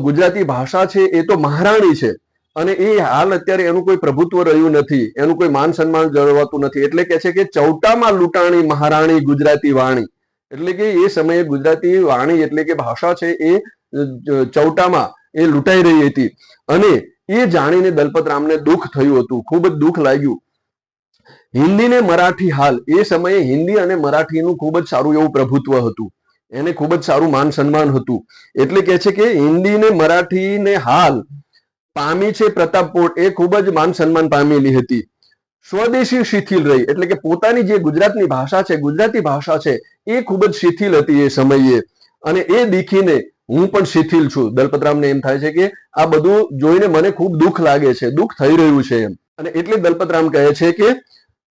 ગુજરાતી ભાષા છે એ તો મહારાણી છે અને એ હાલ અત્યારે એનું કોઈ પ્રભુત્વ રહ્યું નથી, એનું કોઈ માન સન્માન જળવાતું નથી, એટલે કે છે કે ચૌટામાં લૂંટાણી મહારાણી ગુજરાતી વાણી, એટલે કે એ સમયે ગુજરાતી વાણી એટલે કે ભાષા છે એ ચૌટામાં એ લૂંટાઈ રહી હતી અને એ જાણીને દલપતરામને દુઃખ થયું હતું, ખૂબ જ દુઃખ લાગ્યું. હિન્દી ને મરાઠી હાલ, એ સમયે હિન્દી અને મરાઠીનું ખૂબ જ સારું એવું પ્રભુત્વ હતું, એને ખૂબ જ સારું માન સન્માન હતું. એટલે કે છે કે હિન્દી ને મરાઠી ને હાલ પામી છે પ્રતાપ પૌઢ, એ ખૂબ જ માન સન્માન પામેલી હતી. સ્વદેશી શિથિલ રહી, એટલે કે પોતાની જે ગુજરાતની ભાષા છે, ગુજરાતી ભાષા છે એ ખૂબ જ શિથિલ હતી એ સમયે અને એ દીખીને હું પણ શિથિલ છું. દલપતરામને એમ થાય છે કે આ બધું જોઈને મને ખૂબ દુઃખ લાગે છે, દુઃખ થઈ રહ્યું છે એમ. અને એટલે દલપતરામ કહે છે કે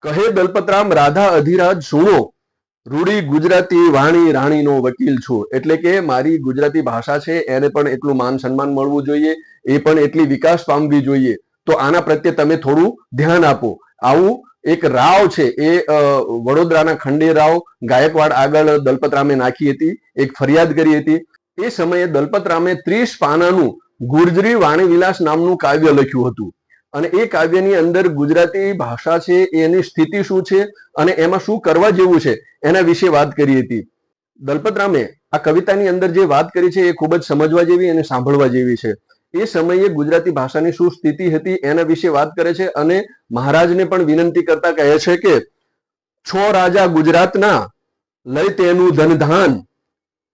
કહે દલપતરામ રાધા અધિરાજ સુણો, રૂડી ગુજરાતી વાણી રાણીનો વકીલ છું. એટલે કે મારી ગુજરાતી ભાષા છે એને પણ એટલું માન સન્માન મળવું જોઈએ, એ પણ એટલી વિકાસ પામવી જોઈએ, તો આના પ્રત્યે તમે થોડું ધ્યાન આપો. આવું એક રાવ છે એ વડોદરાના ખંડેરાવ ગાયકવાડ આગળ દલપતરામે નાખી હતી, એક ફરિયાદ કરી હતી. એ સમયે દલપતરામે 30 પાનાનું ગુર્જરી વાણીવિલાસ નામનું કાવ્ય લખ્યું હતું અને એ કાવ્યની અંદર ગુજરાતી ભાષા છે એની સ્થિતિ શું છે અને એમાં શું કરવા જેવું છે એના વિશે વાત કરી હતી. દલપતરામે આ કવિતાની અંદર જે વાત કરી છે એ ખૂબ જ સમજવા જેવી અને સાંભળવા જેવી છે. એ સમયે ગુજરાતી ભાષાની શું સ્થિતિ હતી એના વિશે વાત કરે છે અને મહારાજને પણ વિનંતી કરતા કહે છે કે છો રાજા ગુજરાતના લઈ તેનું ધનધાન,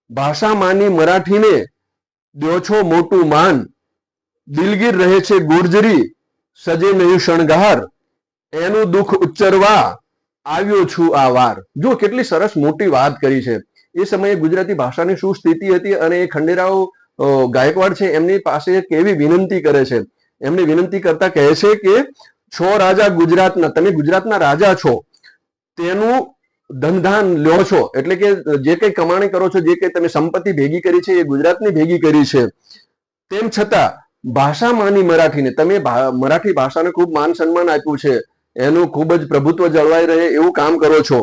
ભાષા માની મરાઠીને દ્યો છો મોટું માન, દિલગીર રહે છે ગુર્જરી સજે નહીં શણગાર, એનું દુઃખ ઉચ્ચરવા આવ્યો છું આ વાર. જો કેટલી સરસ મોટી વાત કરી છે. એ સમયે ગુજરાતી ભાષાની શું સ્થિતિ હતી અને એ ખંડેરાવ ગાયકવાડ છે એમની પાસે કેવી વિનંતી કરે છે. એમની વિનંતી કરતા કહે છે કે છો રાજા ગુજરાતના, તમે ગુજરાતના રાજા છો, તેનું ધનધાન લ્યો છો, એટલે કે જે કઈ કમાણી કરો છો, જે કઈ તમે સંપત્તિ ભેગી કરી છે એ ગુજરાતની ભેગી કરી છે. તેમ છતાં ભાષા માની મરાઠીને, તમે મરાઠી ભાષાને ખૂબ માન સન્માન આપ્યું છે, એનું ખૂબ જ પ્રભુત્વ જળવાઈ રહે એવું કામ કરો છો.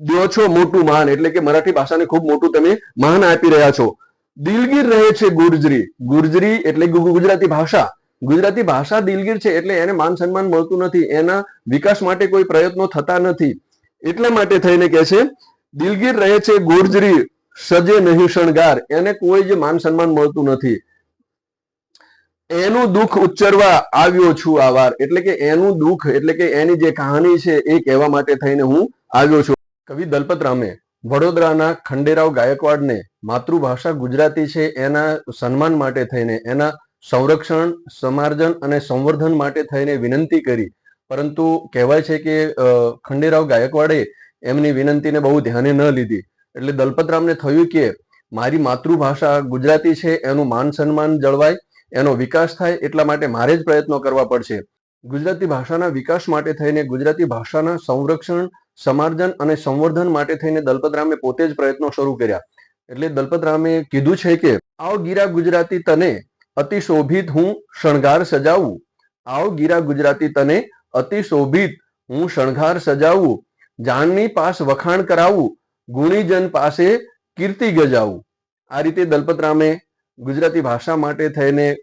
દ્યો છો મોટું માન, એટલે કે મરાઠી ભાષાને ખૂબ મોટું તમે માન આપી રહ્યા છો. દિલગીર રહે છે ગુર્જરી, ગુર્જરી એટલે ગુજરાતી ભાષા, ગુજરાતી ભાષા દિલગીર છે એટલે એને માન સન્માન મળતું નથી, એના વિકાસ માટે કોઈ પ્રયત્નો થતા નથી. એટલા માટે થઈને કે છે દિલગીર રહે છે ગુર્જરી સજે નહીં શણગાર, એને કોઈ જ માન સન્માન મળતું નથી. એનું દુઃખ ઉચ્ચરવા આવ્યો છું આ વાર, એટલે કે એનું દુઃખ એટલે કે એની જે કહાની છે એ કહેવા માટે થઈને હું આવ્યો છું. કવિ દલપતરામે વડોદરાના ખંડેરાવ ગાયકવાડને માતૃભાષા ગુજરાતી છે એના સન્માન માટે થઈને, એના સંરક્ષણ, સમાર્જન અને સંવર્ધન માટે થઈને વિનંતી કરી, પરંતુ કહેવાય છે કે ખંડેરાવ ગાયકવાડે એમની વિનંતીને બહુ ધ્યાને ન લીધી. એટલે દલપતરામને થયું કે મારી માતૃભાષા ગુજરાતી છે એનું માન સન્માન જળવાય, એનો વિકાસ થાય, એટલા માટે મારે જ પ્રયત્નો કરવા પડશે. ગુજરાતી ભાષાના વિકાસ માટે થઈને, ગુજરાતી ભાષાના સંરક્ષણ, સમાર્જન અને સંવર્ધન માટે થઈને દલપતરામે પોતે જ પ્રયત્નો શરૂ કર્યા. એટલે દલપતરામે કીધું છે કે આવ ગીરા ગુજરાતી તને અતિ શોભિત હું શણગાર સજાવું, આવ ગીરા ગુજરાતી તને અતિ શોભિત હું શણગાર સજાવું, જાણની પાસ વખાણ કરાવું, ગુણીજન પાસે કીર્તિ ગજાવું. આ રીતે દલપતરામે ગુજરાતી ભાષા માટે થઈને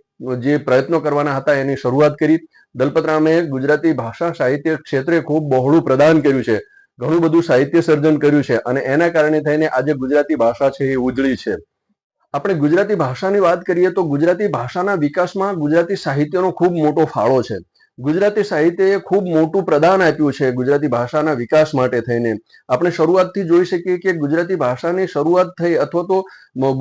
જે પ્રયત્નો કરવાના હતા એની શરૂઆત કરી. દલપતરામે ગુજરાતી ભાષા સાહિત્ય ક્ષેત્રે ખૂબ બહોળું પ્રદાન કર્યું છે, ઘણું બધું સાહિત્ય સર્જન કર્યું છે અને એના કારણે થઈને આજે ગુજરાતી ભાષા છે એ ઉજળી છે. આપણે ગુજરાતી ભાષાની વાત કરીએ તો ગુજરાતી ભાષાના વિકાસમાં ગુજરાતી સાહિત્યનો ખૂબ મોટો ફાળો છે. ગુજરાતી સાહિત્યએ ખૂબ મોટું પ્રદાન આપ્યું છે ગુજરાતી ભાષાના વિકાસ માટે થઈને. આપણે શરૂઆતથી જોઈ શકીએ કે ગુજરાતી ભાષાની શરૂઆત થઈ અથવા તો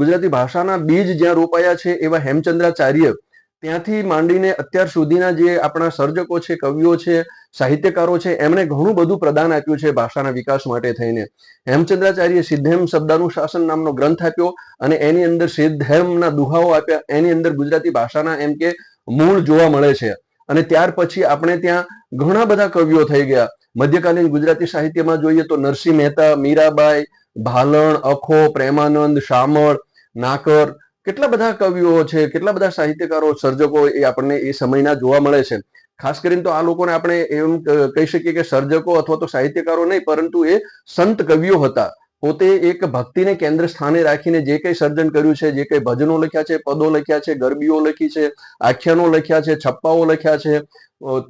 ગુજરાતી ભાષાના બીજ જ્યાં રોપાયા છે એવા હેમચંદ્રાચાર્ય ત્યાંથી માંડીને અત્યાર સુધીના જે આપણા સર્જકો છે, કવિઓ છે, સાહિત્યકારો છે, એમણે ઘણું બધું પ્રદાન આપ્યું છે ભાષાના વિકાસ માટે થઈને. હેમચંદ્રાચાર્ય સિદ્ધહેમ શબ્દાનુશાસન નામનો ગ્રંથ આપ્યો અને એની અંદર સિદ્ધહેમના દુહાઓ આપ્યા. એની અંદર ગુજરાતી ભાષાના એમ કે મૂળ જોવા મળે છે. અને ત્યાર પછી આપણે ત્યાં ઘણા બધા કવિઓ થઈ ગયા. મધ્યકાલીન ગુજરાતી સાહિત્યમાં જોઈએ તો નરસિંહ મહેતા, મીરાબાઈ, ભાલણ, અખો, પ્રેમાનંદ, શામળ, નાકર, કેટલા બધા કવિઓ છે, કેટલા બધા સાહિત્યકારો, સર્જકો એ આપણને એ સમયના જોવા મળે છે. ખાસ કરીને તો આ લોકોને આપણે એમ કહી શકીએ કે સર્જકો અથવા તો સાહિત્યકારો નહીં, પરંતુ એ સંત કવિઓ હતા. પોતે એક ભક્તિને કેન્દ્ર સ્થાને રાખીને જે કંઈ સર્જન કર્યું છે, જે કંઈ ભજનો લખ્યા છે, પદો લખ્યા છે, ગરબીઓ લખી છે, આખ્યાનો લખ્યા છે, છપ્પાઓ લખ્યા છે,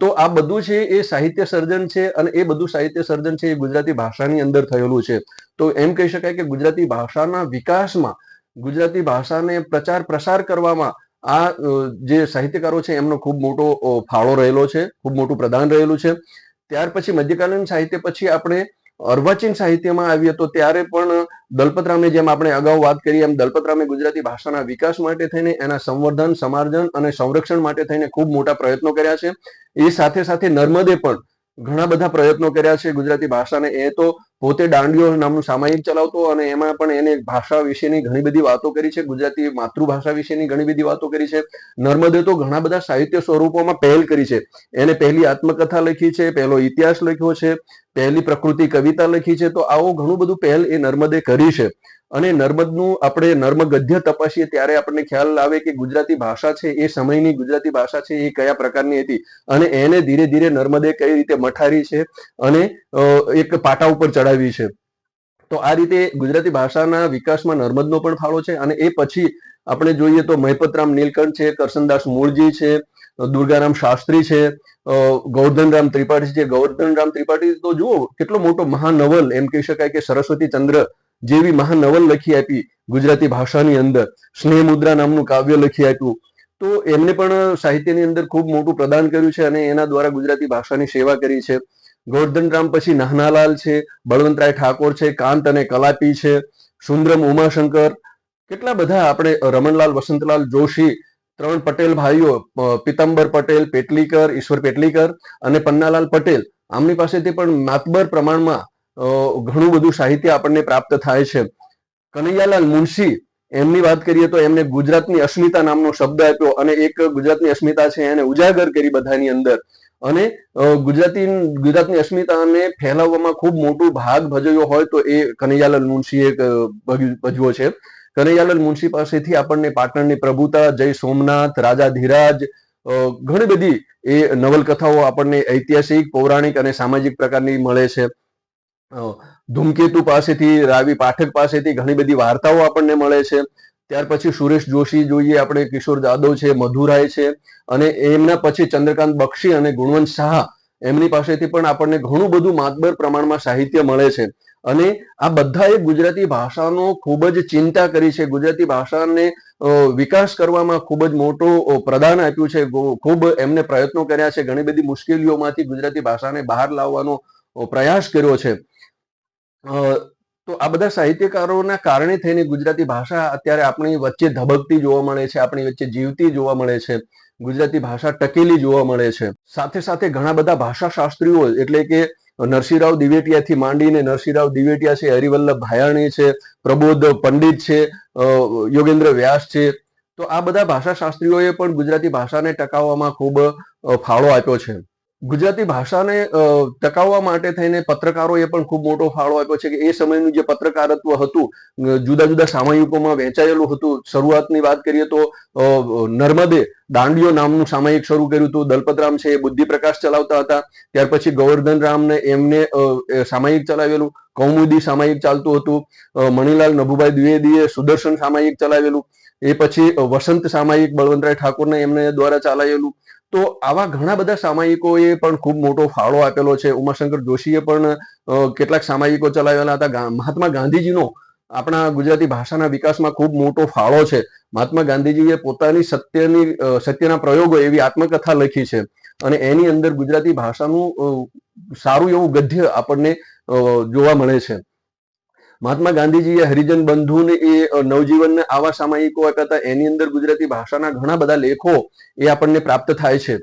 તો આ બધું છે એ સાહિત્ય સર્જન છે અને એ બધું સાહિત્ય સર્જન છે એ ગુજરાતી ભાષાની અંદર થયેલું છે. તો એમ કહી શકાય કે ગુજરાતી ભાષાના વિકાસમાં, ગુજરાતી ભાષાને પ્રચાર પ્રસાર કરવામાં આ જે સાહિત્યકારો છે એમનો ખૂબ મોટો ફાળો રહેલો છે, ખૂબ મોટું પ્રદાન રહેલું છે. ત્યાર પછી મધ્યકાલીન સાહિત્ય પછી આપણે અર્વાચીન સાહિત્યમાં આવીએ તો ત્યારે પણ દલપતરામે, જેમ આપણે અગાઉ વાત કરી એમ, દલપતરામે ગુજરાતી ભાષાના વિકાસ માટે થઈને, એના સંવર્ધન, સમાર્જન અને સંરક્ષણ માટે થઈને ખૂબ મોટા પ્રયત્નો કર્યા છે. એ સાથે સાથે નર્મદે પણ ઘણા બધા પ્રયત્નો કર્યા છે ગુજરાતી ભાષાને. એ તો પોતે દાંડીઓ નામનું સામાયિક ચલાવતો અને એમાં પણ એને ભાષા વિશેની ઘણી બધી વાતો કરી છે, ગુજરાતી માતૃભાષા વિશેની ઘણી બધી વાતો કરી છે. નર્મદે તો ઘણા બધા સાહિત્ય સ્વરૂપોમાં પહેલ કરી છે. એને પહેલી આત્મકથા લખી છે, પહેલો ઇતિહાસ લખ્યો છે, પહેલી પ્રકૃતિ કવિતા લખી છે. તો આવો ઘણું બધું પહેલ એ નર્મદે કરી છે. અને નર્મદનું આપણે નર્મગદ્ય તપાસીએ ત્યારે આપણને ખ્યાલ આવે કે ગુજરાતી ભાષા છે એ સમયની ગુજરાતી ભાષા છે એ કયા પ્રકારની હતી અને એને ધીરે ધીરે નર્મદે કઈ રીતે મઠારી છે અને એક પાટા ઉપર ચડાવી છે. તો આ રીતે ગુજરાતી ભાષાના વિકાસમાં નર્મદનો પણ ફાળો છે. અને એ પછી આપણે જોઈએ તો મહિપતરામ નીલકંઠ છે, કરસનદાસ મૂળજી છે, દુર્ગારામ શાસ્ત્રી છે, ગોવર્ધનરામ ત્રિપાઠી છે. ગોવર્ધનરામ ત્રિપાઠી તો જુઓ કેટલો મોટો મહાનવલ, એમ કહી શકાય કે સરસ્વતી ચંદ્ર જેવી મહાનવલ લખી આપી ગુજરાતી ભાષાની અંદર. સ્નેહ મુદ્રા નામનું કાવ્ય લખી આપ્યું. તો એમને પણ સાહિત્યની અંદર ખૂબ મોટું પ્રદાન કર્યું છે અને એના દ્વારા ગુજરાતી ભાષાની સેવા કરી છે. ગોવર્ધનરામ પછી નાનાલાલ છે, બળવંતરાય ઠાકોર છે, કાંત અને કલાપી છે, સુંદરમ ઉમાશંકર, કેટલા બધા આપણે રમણલાલ વસંતલાલ જોશી, ત્રણ પટેલ ભાઈઓ, પિતાંબર પટેલ, પેટલીકર, ઈશ્વર પેટલીકર અને પન્નાલાલ પટેલ, આમની પાસેથી પણ માતબર પ્રમાણમાં ઘણું બધું સાહિત્ય આપણને પ્રાપ્ત થાય છે. કનૈયાલાલ મુનશી, એમની વાત કરીએ તો એમને ગુજરાતની અસ્મિતા નામનો શબ્દ આપ્યો અને એક ગુજરાતની અસ્મિતા છે એને ઉજાગર કરી બધાની અંદર. અને ગુજરાતની અસ્મિતાને ફેલાવવામાં ખૂબ મોટો ભાગ ભજવ્યો હોય તો એ કનૈયાલાલ મુનશીએ ભજવ્યો છે. કનૈયાલાલ મુનશી પાસેથી આપણને પાટણની પ્રભુતા, જય સોમનાથ, રાજા ધીરાજ, ઘણી બધી એ નવલકથાઓ આપણને ઐતિહાસિક, પૌરાણિક અને સામાજિક પ્રકારની મળે છે. ધૂમકેતુ પાસેથી, રાવી પાઠક પાસેથી ઘણી બધી વાર્તાઓ આપણને મળે છે. ત્યાર પછી સુરેશ જોશી જોઈએ આપણે, કિશોર જાદવ છે, મધુરાય છે અને એમના પછી ચંદ્રકાંત બક્ષી અને ગુણવંત શાહ, એમની પાસેથી પણ આપણને ઘણું બધું માતબર પ્રમાણમાં સાહિત્ય મળે છે. અને આ બધાએ ગુજરાતી ભાષાનો ખૂબ જ ચિંતા કરી છે, ગુજરાતી ભાષાને વિકાસ કરવામાં ખૂબ જ મોટું પ્રદાન આપ્યું છે, ખૂબ એમને પ્રયત્નો કર્યા છે, ઘણી બધી મુશ્કેલીઓમાંથી ગુજરાતી ભાષાને બહાર લાવવાનો પ્રયાસ કર્યો છે. તો આ બધા સાહિત્યકારોના કારણે થઈને ગુજરાતી ભાષા અત્યારે આપણી વચ્ચે ધબકતી જોવા મળે છે, આપણી વચ્ચે જીવતી જોવા મળે છે, ગુજરાતી ભાષા ટકેલી જોવા મળે છે. સાથે સાથે ઘણા બધા ભાષા શાસ્ત્રીઓ એટલે કે નરસિંહરાવ દિવેટિયાથી માંડીને, નરસિંહરાવ દિવેટિયા છે, હરિવલ્લભ ભાયાણી છે, પ્રબોધ પંડિત છે, યોગેન્દ્ર વ્યાસ છે. તો આ બધા ભાષા શાસ્ત્રીઓએ પણ ગુજરાતી ભાષાને ટકાવવામાં ખૂબ ફાળો આપ્યો છે. ગુજરાતી ભાષાને ટકાવવા માટે થઈને પત્રકારોએ પણ ખૂબ મોટો ફાળો આપ્યો છે કે એ સમયનું જે પત્રકારત્વ હતું, જુદા જુદા સામયિકોમાં વહેંચાયેલું હતું. શરૂઆતની વાત કરીએ તો નર્મદે દાંડિયો નામનું સામયિક શરૂ કર્યું હતું. દલપતરામ છે એ બુદ્ધિપ્રકાશ ચલાવતા હતા. ત્યાર પછી ગોવર્ધન રામને એમને સામયિક ચલાવેલું. કૌમુદી સામયિક ચાલતું હતું. મણિલાલ નભુભાઈ દ્વિવેદીએ સુદર્શન સામયિક ચલાવેલું. એ પછી વસંત સામયિક બળવંતરાય ઠાકોરને એમને દ્વારા ચાલાયેલું. તો આવા ઘણા બધા સામયિકોએ પણ ખૂબ મોટો ફાળો આપેલો છે. ઉમાશંકર જોશીએ પણ કેટલાક સામયિકો ચલાવેલા હતા. મહાત્મા ગાંધીજીનો આપણા ગુજરાતી ભાષાના વિકાસમાં ખૂબ મોટો ફાળો છે. મહાત્મા ગાંધીજીએ પોતાની સત્યના પ્રયોગો એવી આત્મકથા લખી છે અને એની અંદર ગુજરાતી ભાષાનું સારું એવું ગદ્ય આપણને જોવા મળે છે. મહાત્મા ગાંધીજીએ હરિજન બંધુને એ નવજીવનને આવા સામયિકો આપ્યા હતા. એની અંદર ગુજરાતી ભાષાના ઘણા બધા લેખો એ આપણને પ્રાપ્ત થાય છે.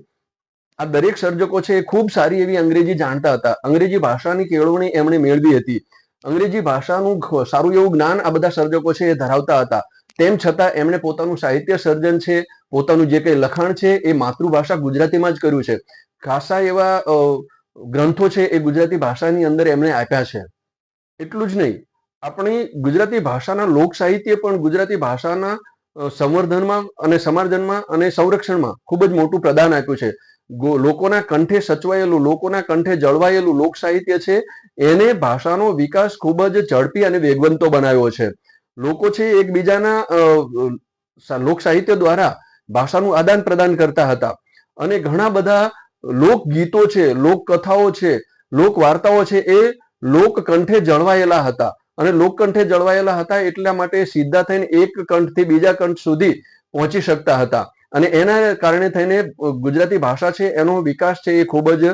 આ દરેક સર્જકો છે એ ખૂબ સારી એવી અંગ્રેજી જાણતા હતા. અંગ્રેજી ભાષાની કેળવણી એમણે મેળવી હતી. અંગ્રેજી ભાષાનું સારું એવું જ્ઞાન આ બધા સર્જકો છે એ ધરાવતા હતા. તેમ છતાં એમણે પોતાનું સાહિત્ય સર્જન છે, પોતાનું જે કંઈ લખાણ છે એ માતૃભાષા ગુજરાતીમાં જ કર્યું છે. ખાસા એવા ગ્રંથો છે એ ગુજરાતી ભાષાની અંદર એમણે આપ્યા છે. એટલું જ નહીં, આપણી ગુજરાતી ભાષાના લોક સાહિત્ય પણ ગુજરાતી ભાષાના સંવર્ધનમાં અને સમાર્જનમાં અને સંરક્ષણમાં ખૂબ જ મોટું પ્રદાન આપ્યું છે. લોકોના કંઠે સચવાયેલું, લોકોના કંઠે જળવાયેલું લોક સાહિત્ય છે એને ભાષાનો વિકાસ ખૂબ જ ઝડપી અને વેગવંતો બનાવ્યો છે. લોકો છે એકબીજાના લોક સાહિત્ય દ્વારા ભાષાનું આદાન પ્રદાન કરતા હતા અને ઘણા બધા લોકગીતો છે, લોકકથાઓ છે, લોક વાર્તાઓ છે એ લોક કંઠે જળવાયેલા હતા અને લોકકંઠે જળવાયેલા હતા એટલા માટે સીધા થઈને એક કંઠથી બીજા કંઠ સુધી પહોંચી શકતા હતા અને એના કારણે થઈને ગુજરાતી ભાષા છે એનો વિકાસ છે એ ખૂબ જ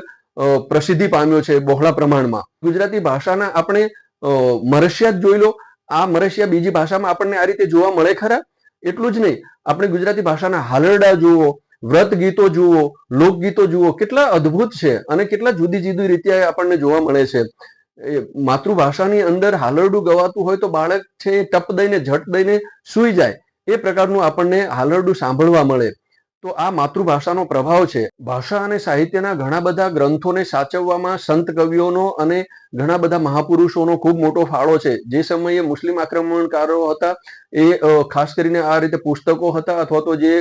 પ્રસિદ્ધિ પામ્યો છે બહોળા પ્રમાણમાં. ગુજરાતી ભાષાના આપણે મરસિયા જ જોઈ લો. આ મરસિયા બીજી ભાષામાં આપણને આ રીતે જોવા મળે ખરા? એટલું જ નહીં, આપણે ગુજરાતી ભાષાના હાલરડા જુઓ, વ્રત ગીતો જુઓ, લોકગીતો જુઓ, કેટલા અદ્ભુત છે અને કેટલા જુદી જુદી રીતે આપણને જોવા મળે છે. માતૃભાષાની અંદર હાલરડું ગવાતું હોય તો બાળક છે ટપ દઈને ઝટ દઈને સૂઈ જાય એ પ્રકારનું આપણને હાલરડું સાંભળવા મળે. તો આ માતૃભાષાનો પ્રભાવ છે. ભાષા અને સાહિત્યના ઘણા બધા ગ્રંથોને સાચવવામાં સંત કવિઓનો અને ઘણા બધા મહાપુરુષોનો ખૂબ મોટો ફાળો છે. જે સમયે મુસ્લિમ આક્રમણકારો હતા એ ખાસ કરીને આ રીતે પુસ્તકો હતા અથવા તો જે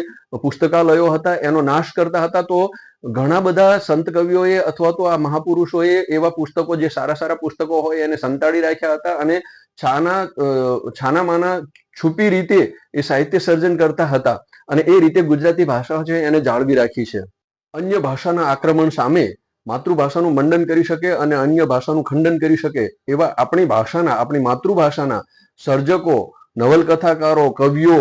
પુસ્તકાલયો હતા એનો નાશ કરતા હતા. તો ઘણા બધા સંત કવિઓએ અથવા તો આ મહાપુરુષોએ એવા પુસ્તકો, જે સારા સારા પુસ્તકો હોય એને સંતાડી રાખ્યા હતા અને છાનામાના છુપી રીતે એ સાહિત્ય સર્જન કરતા હતા અને એ રીતે ગુજરાતી ભાષા છે એને જાળવી રાખી છે. અન્ય ભાષાના આક્રમણ સામે માતૃભાષાનું મંડન કરી શકે અને અન્ય ભાષાનું ખંડન કરી શકે એવા આપણી ભાષાના, આપણી માતૃભાષાના સર્જકો, નવલકથાકારો, કવિઓ,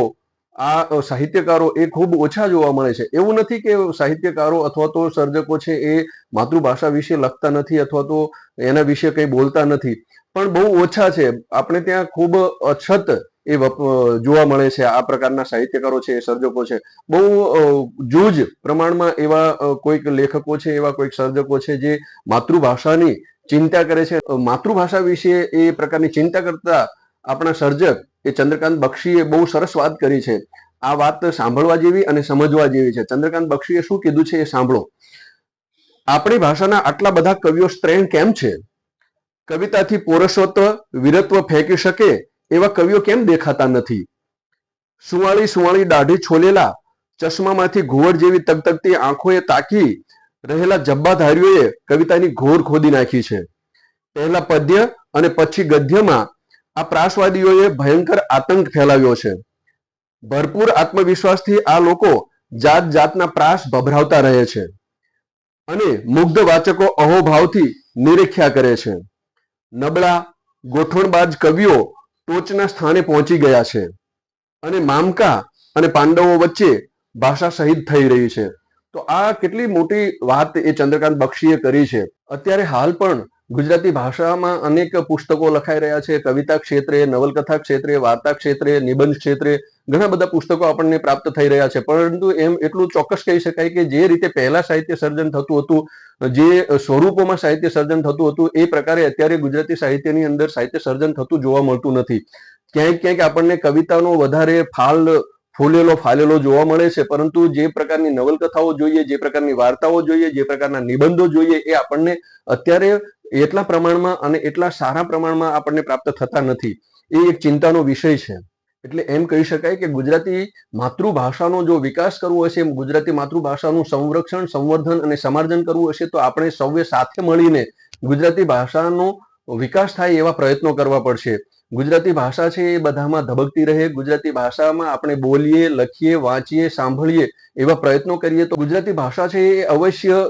આ સાહિત્યકારો એ ખૂબ ઓછા જોવા મળે છે. એવું નથી કે સાહિત્યકારો અથવા તો સર્જકો છે એ માતૃભાષા વિશે લખતા નથી અથવા તો એના વિશે કંઈ બોલતા નથી, પણ બહુ ઓછા છે. આપણે ત્યાં ખૂબ અછત એ જોવા મળે છે. આ પ્રકારના સાહિત્યકારો છે, સર્જકો છે. બહુ જૂજ પ્રમાણમાં એવા કોઈક લેખકો છે, એવા કોઈક સર્જકો છે જે માતૃભાષાની ચિંતા કરે છે. માતૃભાષા વિશે એ પ્રકારની ચિંતા કરતા આપણા સર્જક એ ચંદ્રકાંત બક્ષીએ બહુ સરસ વાત કરી છે. આ વાત સાંભળવા જેવી અને સમજવા જેવી છે. ચંદ્રકાંત બક્ષીએ શું કીધું છે એ સાંભળો. આપણી ભાષાના આટલા બધા કવિઓ સ્ત્રૈણ કેમ છે? કવિતાથી પોરસત્વ, વીરત્વ ફેંકી શકે એવા કવિઓ કેમ દેખાતા નથી? સુવાળી સુવાળી દાઢી છોલેલા, ચશ્મામાંથી ઘુવડ જેવી તગતગતી આંખોએ તાકી રહેલા જબ્બાધારીઓએ કવિતાની ઘોર ખોદી નાખી છે. પહેલા પદ્ય અને પછી ગદ્યમાં આ પ્રાસવાદીઓએ ભયંકર આતંક ફેલાવ્યો છે. ભરપૂર આત્મવિશ્વાસથી આ લોકો જાત જાતના પ્રાસ ભભરાવતા રહે છે અને મુગ્ધ વાચકો અહોભાવથી નિરીખ્યા કરે છે. નબળા ગોઠવણબાજ કવિઓ ટોચના સ્થાને પહોંચી ગયા છે અને મામકા અને પાંડવો વચ્ચે ભાષા શહીદ થઈ રહી છે. તો આ કેટલી મોટી વાત એ ચંદ્રકાંત બક્ષીએ કરી છે. અત્યારે હાલ પણ ગુજરાતી ભાષામાં અનેક પુસ્તકો લખાઈ રહ્યા છે. કવિતા ક્ષેત્રે, નવલકથા ક્ષેત્રે, વાર્તા ક્ષેત્રે, નિબંધ ક્ષેત્રે ઘણા બધા પુસ્તકો આપણને પ્રાપ્ત થઈ રહ્યા છે. પરંતુ એમ એટલું ચોક્કસ કહી શકાય કે જે રીતે પહેલા સાહિત્ય સર્જન થતું હતું, જે સ્વરૂપોમાં સાહિત્ય સર્જન થતું હતું, એ પ્રકારે અત્યારે ગુજરાતી સાહિત્યની અંદર સાહિત્ય સર્જન થતું જોવા મળતું નથી. ક્યાંક ક્યાંક આપણને કવિતાનો વધારે ફૂલેલો ફાલેલો જોવા મળે છે, પરંતુ જે પ્રકારની નવલકથાઓ જોઈએ, જે પ્રકારની વાર્તાઓ જોઈએ, જે પ્રકારના નિબંધો જોઈએ, એ આપણને અત્યારે એટલા પ્રમાણમાં અને એટલા સારા પ્રમાણમાં આપણને પ્રાપ્ત થતા નથી. એ એક ચિંતાનો વિષય છે. એટલે એમ કહી શકાય કે ગુજરાતી માતૃભાષાનો જો વિકાસ કરવો હશે, ગુજરાતી માતૃભાષાનું સંરક્ષણ, સંવર્ધન અને સમાર્જન કરવું હશે, તો આપણે સૌએ સાથે મળીને ગુજરાતી ભાષાનો વિકાસ થાય એવા પ્રયત્નો કરવા પડશે. ગુજરાતી ભાષા છે એ બધામાં ધબકતી રહે. ગુજરાતી ભાષામાં આપણે બોલીએ, લખીએ, વાંચીએ, સાંભળીએ એવા પ્રયત્નો કરીએ તો ગુજરાતી ભાષા છે એ અવશ્ય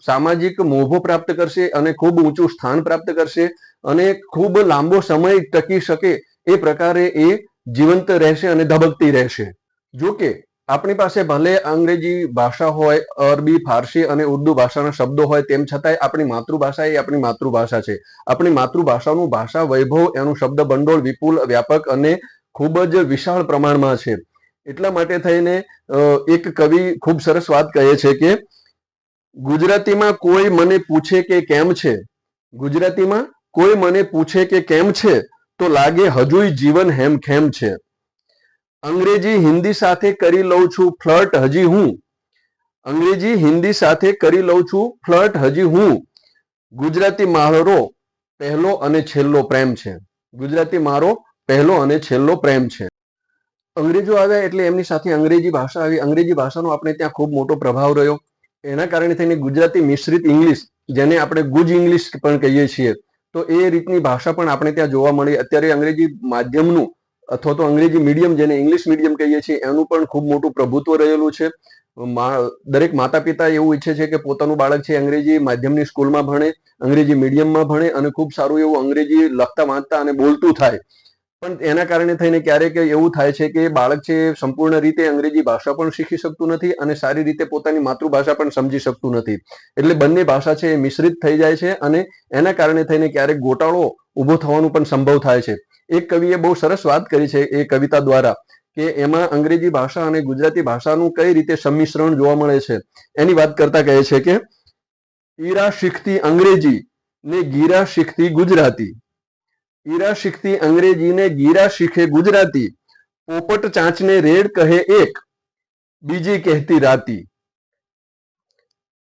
સામાજિક મોભો પ્રાપ્ત કરશે અને ખૂબ ઊંચું સ્થાન પ્રાપ્ત કરશે અને ખૂબ લાંબો સમય ટકી શકે એ પ્રકારે એ જીવંત રહેશે અને ધબકતી રહેશે. જો કે આપણી પાસે ભલે અંગ્રેજી ભાષા હોય, અરબી, ફારસી અને ઉર્દુ ભાષાના શબ્દો હોય, તેમ છતાંય આપણી માતૃભાષા એ આપણી માતૃભાષા છે. આપણી માતૃભાષાનું ભાષા વૈભવ, એનું શબ્દ ભંડોળ વિપુલ, વ્યાપક અને ખૂબ જ વિશાળ પ્રમાણમાં છે. એટલા માટે થઈને એક કવિ ખૂબ સરસ વાત કહે છે કે ગુજરાતીમાં કોઈ મને પૂછે કે કેમ છે, ગુજરાતીમાં કોઈ મને પૂછે કે કેમ છે, તો લાગે હજુય જીવન હેમખેમ છે. અંગ્રેજી હિન્દી સાથે કરી લઉં છું ફ્લર્ટ હજી હું, અંગ્રેજી હિન્દી સાથે કરી લઉં છું ફ્લર્ટ હજી હું, ગુજરાતી મારો પહેલો અને છેલ્લો પ્રેમ છે. ગુજરાતી મારો પહેલો અને છેલ્લો પ્રેમ છે. અંગ્રેજો આવ્યા એટલે એમની સાથે અંગ્રેજી ભાષા આવી. અંગ્રેજી ભાષાનો આપણે ત્યાં ખૂબ મોટો પ્રભાવ રહ્યો. એના કારણે થઈને ગુજરાતી મિશ્રિત ઇંગ્લિશ, જેને આપણે ગુજ ઇંગ્લિશ પણ કહીએ છીએ, તો એ રીતની ભાષા પણ આપણે ત્યાં જોવા મળી. અત્યારે અંગ્રેજી માધ્યમનું અથવા તો અંગ્રેજી મીડિયમ, જેને ઇંગ્લિશ મીડિયમ કહીએ છીએ, એનું પણ ખૂબ મોટું પ્રભુત્વ રહેલું છે. દરેક માતા પિતા એવું ઈચ્છે છે કે પોતાનું બાળક છે અંગ્રેજી માધ્યમની સ્કૂલમાં ભણે, અંગ્રેજી મીડિયમમાં ભણે અને ખૂબ સારું એવું અંગ્રેજી લખતા વાંચતા અને બોલતું થાય. પણ એના કારણે થઈને ક્યારેક એવું થાય છે કે બાળક છે સંપૂર્ણ રીતે અંગ્રેજી ભાષા પણ શીખી શકતું નથી અને સારી રીતે પોતાની માતૃભાષા પણ સમજી શકતું નથી. એટલે બંને ભાષા છે એ મિશ્રિત થઈ જાય છે અને એના કારણે થઈને ક્યારેક ગોટાળો ઊભો થવાનું પણ સંભવ થાય છે. એક કવિએ બહુ સરસ વાત કરી છે એ કવિતા દ્વારા કે એમાં અંગ્રેજી ભાષા અને ગુજરાતી ભાષાનું કઈ રીતે સંમિશ્રણ જોવા મળે છે. એની વાત કરતા કહે છે કે ઈરા શીખતી અંગ્રેજી ને ગીરા શીખતી ગુજરાતી, ઈરા શીખતી અંગ્રેજી ને ગીરા શીખે ગુજરાતી, પોપટ ચાંચને રેડ કહે એક, બીજી કહેતી રાતી.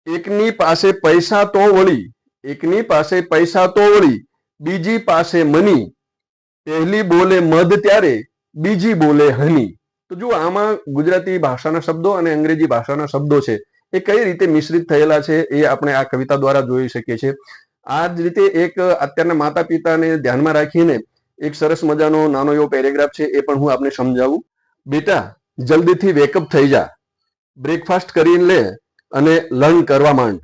એકની પાસે પૈસા તો વળી, એકની પાસે પૈસા તો વળી, બીજી પાસે મની, પહેલી બોલે મધ ત્યારે, બીજી બોલે હની. તો જો આમાં ગુજરાતી ભાષાના શબ્દો અને અંગ્રેજી ભાષાના શબ્દો છે એ કઈ રીતે મિશ્રિત થયેલા છે એ આપણે આ કવિતા દ્વારા જોઈ શકીએ છીએ. આ જ રીતે એક અત્યારના માતા પિતાને ધ્યાનમાં રાખીને એક સરસ મજાનો નાનો એવો પેરેગ્રાફ છે, એ પણ હું આપને સમજાવું. બેટા જલ્દીથી વેકઅપ થઈ જા, બ્રેકફાસ્ટ કરીને લે અને લર્ન કરવા માંડ.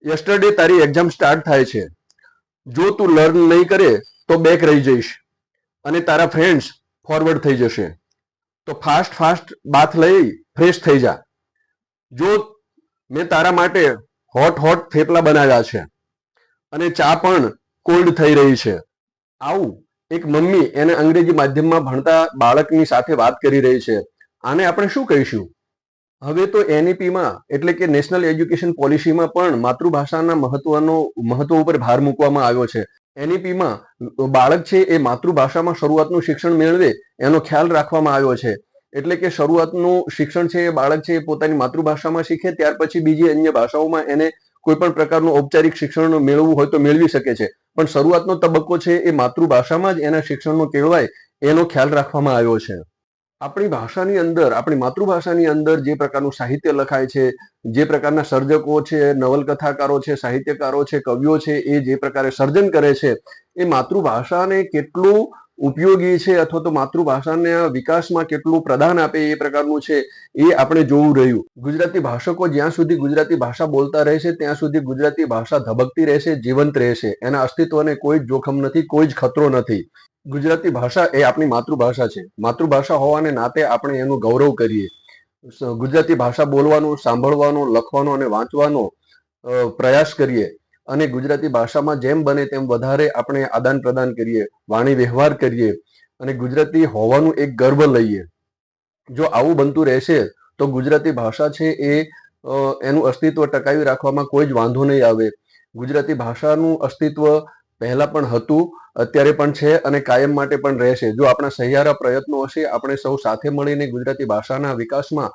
યસ્ટરડે તારી એક્ઝામ સ્ટાર્ટ થાય છે. જો તું લર્ન નહીં કરે તો બેક રહી જઈશ અને તારા ફ્રેન્ડ્સ ફોરવર્ડ થઈ જશે. તો ફાસ્ટ ફાસ્ટ બાથ લઈ ફ્રેશ થઈ જા. જો મેં તારા માટે હોટ હોટ થેપલા બનાવ્યા છે અને ચા પણ કોલ્ડ થઈ રહી છે. આવું એક મમ્મી એને અંગ્રેજી માધ્યમમાં ભણતા બાળકની સાથે વાત કરી રહી છે. આને આપણે શું કહીશું? હવે તો એનઈપીમાં એટલે કે નેશનલ એજ્યુકેશન પોલિસીમાં પણ માતૃભાષાના મહત્વ ઉપર ભાર મૂકવામાં આવ્યો છે. એનઈપીમાં બાળક છે એ માતૃભાષામાં શરૂઆતનું શિક્ષણ મેળવે એનો ખ્યાલ રાખવામાં આવ્યો છે. એટલે કે શરૂઆતનું શિક્ષણ છે એ બાળક છે એ પોતાની માતૃભાષામાં શીખે, ત્યાર પછી બીજી અન્ય ભાષાઓમાં એને કોઈ પણ પ્રકારનું ઔપચારિક શિક્ષણ મેળવવું હોય તો મેળવી શકે છે. પણ શરૂઆતનો તબક્કો છે એ માતૃભાષામાં જ એના શિક્ષણનો કેળવાય એનો ખ્યાલ રાખવામાં આવ્યો છે. આપણી ભાષાની અંદર, આપણી માતૃભાષાની અંદર જે પ્રકારનું સાહિત્ય લખાય છે, જે પ્રકારના સર્જકો છે, નવલકથાકારો છે, સાહિત્યકારો છે, કવિઓ છે, એ જે પ્રકારે સર્જન કરે છે એ માતૃભાષાને કેટલું ઉપયોગી છે અથવા તો માતૃભાષાના વિકાસમાં કેટલું પ્રદાન આપે એ પ્રકારનું છે એ આપણે જોવું રહ્યું. ગુજરાતી ભાષકો જ્યાં સુધી ગુજરાતી ભાષા બોલતા રહેશે ત્યાં સુધી ગુજરાતી ભાષા ધબકતી રહેશે, જીવંત રહેશે. એના અસ્તિત્વને કોઈ જ જોખમ નથી, કોઈ જ ખતરો નથી. ગુજરાતી ભાષા એ આપણી માતૃભાષા છે. માતૃભાષા હોવાને નાતે આપણે એનું ગૌરવ કરીએ. ગુજરાતી ભાષા બોલવાનો, સાંભળવાનો, લખવાનો અને વાંચવાનો પ્રયાસ કરીએ અને ગુજરાતી ભાષામાં જેમ બને તેમ વધારે આપણે આદાન પ્રદાન કરીએ, વાણી વ્યવહાર કરીએ અને ગુજરાતી હોવાનું એક ગર્વ લઈએ. જો આવું બનતું રહેશે તો ગુજરાતી ભાષા છે એ એનું અસ્તિત્વ ટકાવી રાખવામાં કોઈ જ વાંધો નહીં આવે. ગુજરાતી ભાષાનું અસ્તિત્વ પહેલા પણ હતું, અત્યારે પણ છે અને કાયમ માટે પણ રહેશે. જો આપણા સહિયારા પ્રયત્નો હશે, આપણે સૌ સાથે મળીને ગુજરાતી ભાષાના વિકાસમાં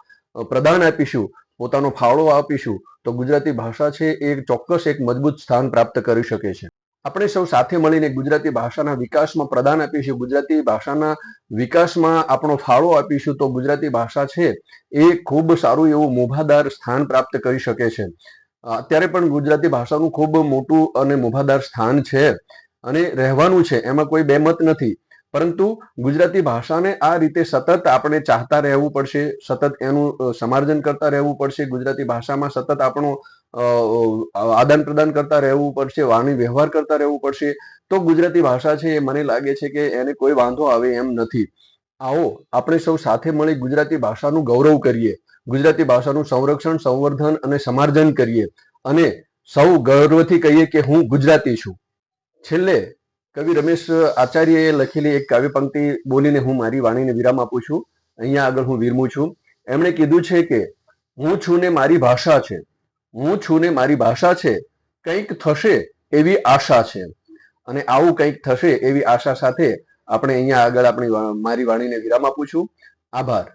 પ્રદાન આપીશું, પોતાનો ફાળો આપીશું, તો ગુજરાતી ભાષા છે એ ચોક્કસ એક મજબૂત સ્થાન પ્રાપ્ત કરી શકે છે. આપણે સૌ સાથે મળીને ગુજરાતી ભાષાના વિકાસમાં પ્રદાન આપીશું, ગુજરાતી ભાષાના વિકાસમાં આપણો ફાળો આપીશું, તો ગુજરાતી ભાષા છે એ ખૂબ સારું એવું મોભાદાર સ્થાન પ્રાપ્ત કરી શકે છે. અત્યારે પણ ગુજરાતી ભાષાનું ખૂબ મોટું અને મોભાદાર સ્થાન છે અને રહેવાનું છે, એમાં કોઈ બેમત નથી. પરંતુ ગુજરાતી ભાષાને આ રીતે સતત આપણે ચાહતા રહેવું પડશે, સતત એનું સમાર્જન કરતા રહેવું પડશે, ગુજરાતી ભાષામાં સતત આપણો આદાન પ્રદાન કરતા રહેવું પડશે, વાણી વ્યવહાર કરતા રહેવું પડશે, તો ગુજરાતી ભાષા છે એ મને લાગે છે કે એને કોઈ વાંધો આવે એમ નથી. આવો આપણે સૌ સાથે મળી ગુજરાતી ભાષાનું ગૌરવ કરીએ, ગુજરાતી ભાષાનું સંરક્ષણ, સંવર્ધન અને સમાર્જન કરીએ અને સૌ ગર્વથી કહીએ કે હું ગુજરાતી છું. છેલ્લે કવિ રમેશ આચાર્યએ લખેલી એક કાવ્ય પંક્તિ બોલીને હું મારી વાણીને વિરામ આપું છું. અહીંયા આગળ હું વિરમું છું. એમણે કીધું છે કે હું છું ને મારી ભાષા છે, હું છું ને મારી ભાષા છે, કંઈક થશે એવી આશા છે. અને આવું કંઈક થશે એવી આશા સાથે આપણે અહીંયા આગળ આપણી મારી વાણીને વિરામ આપું છું. આભાર.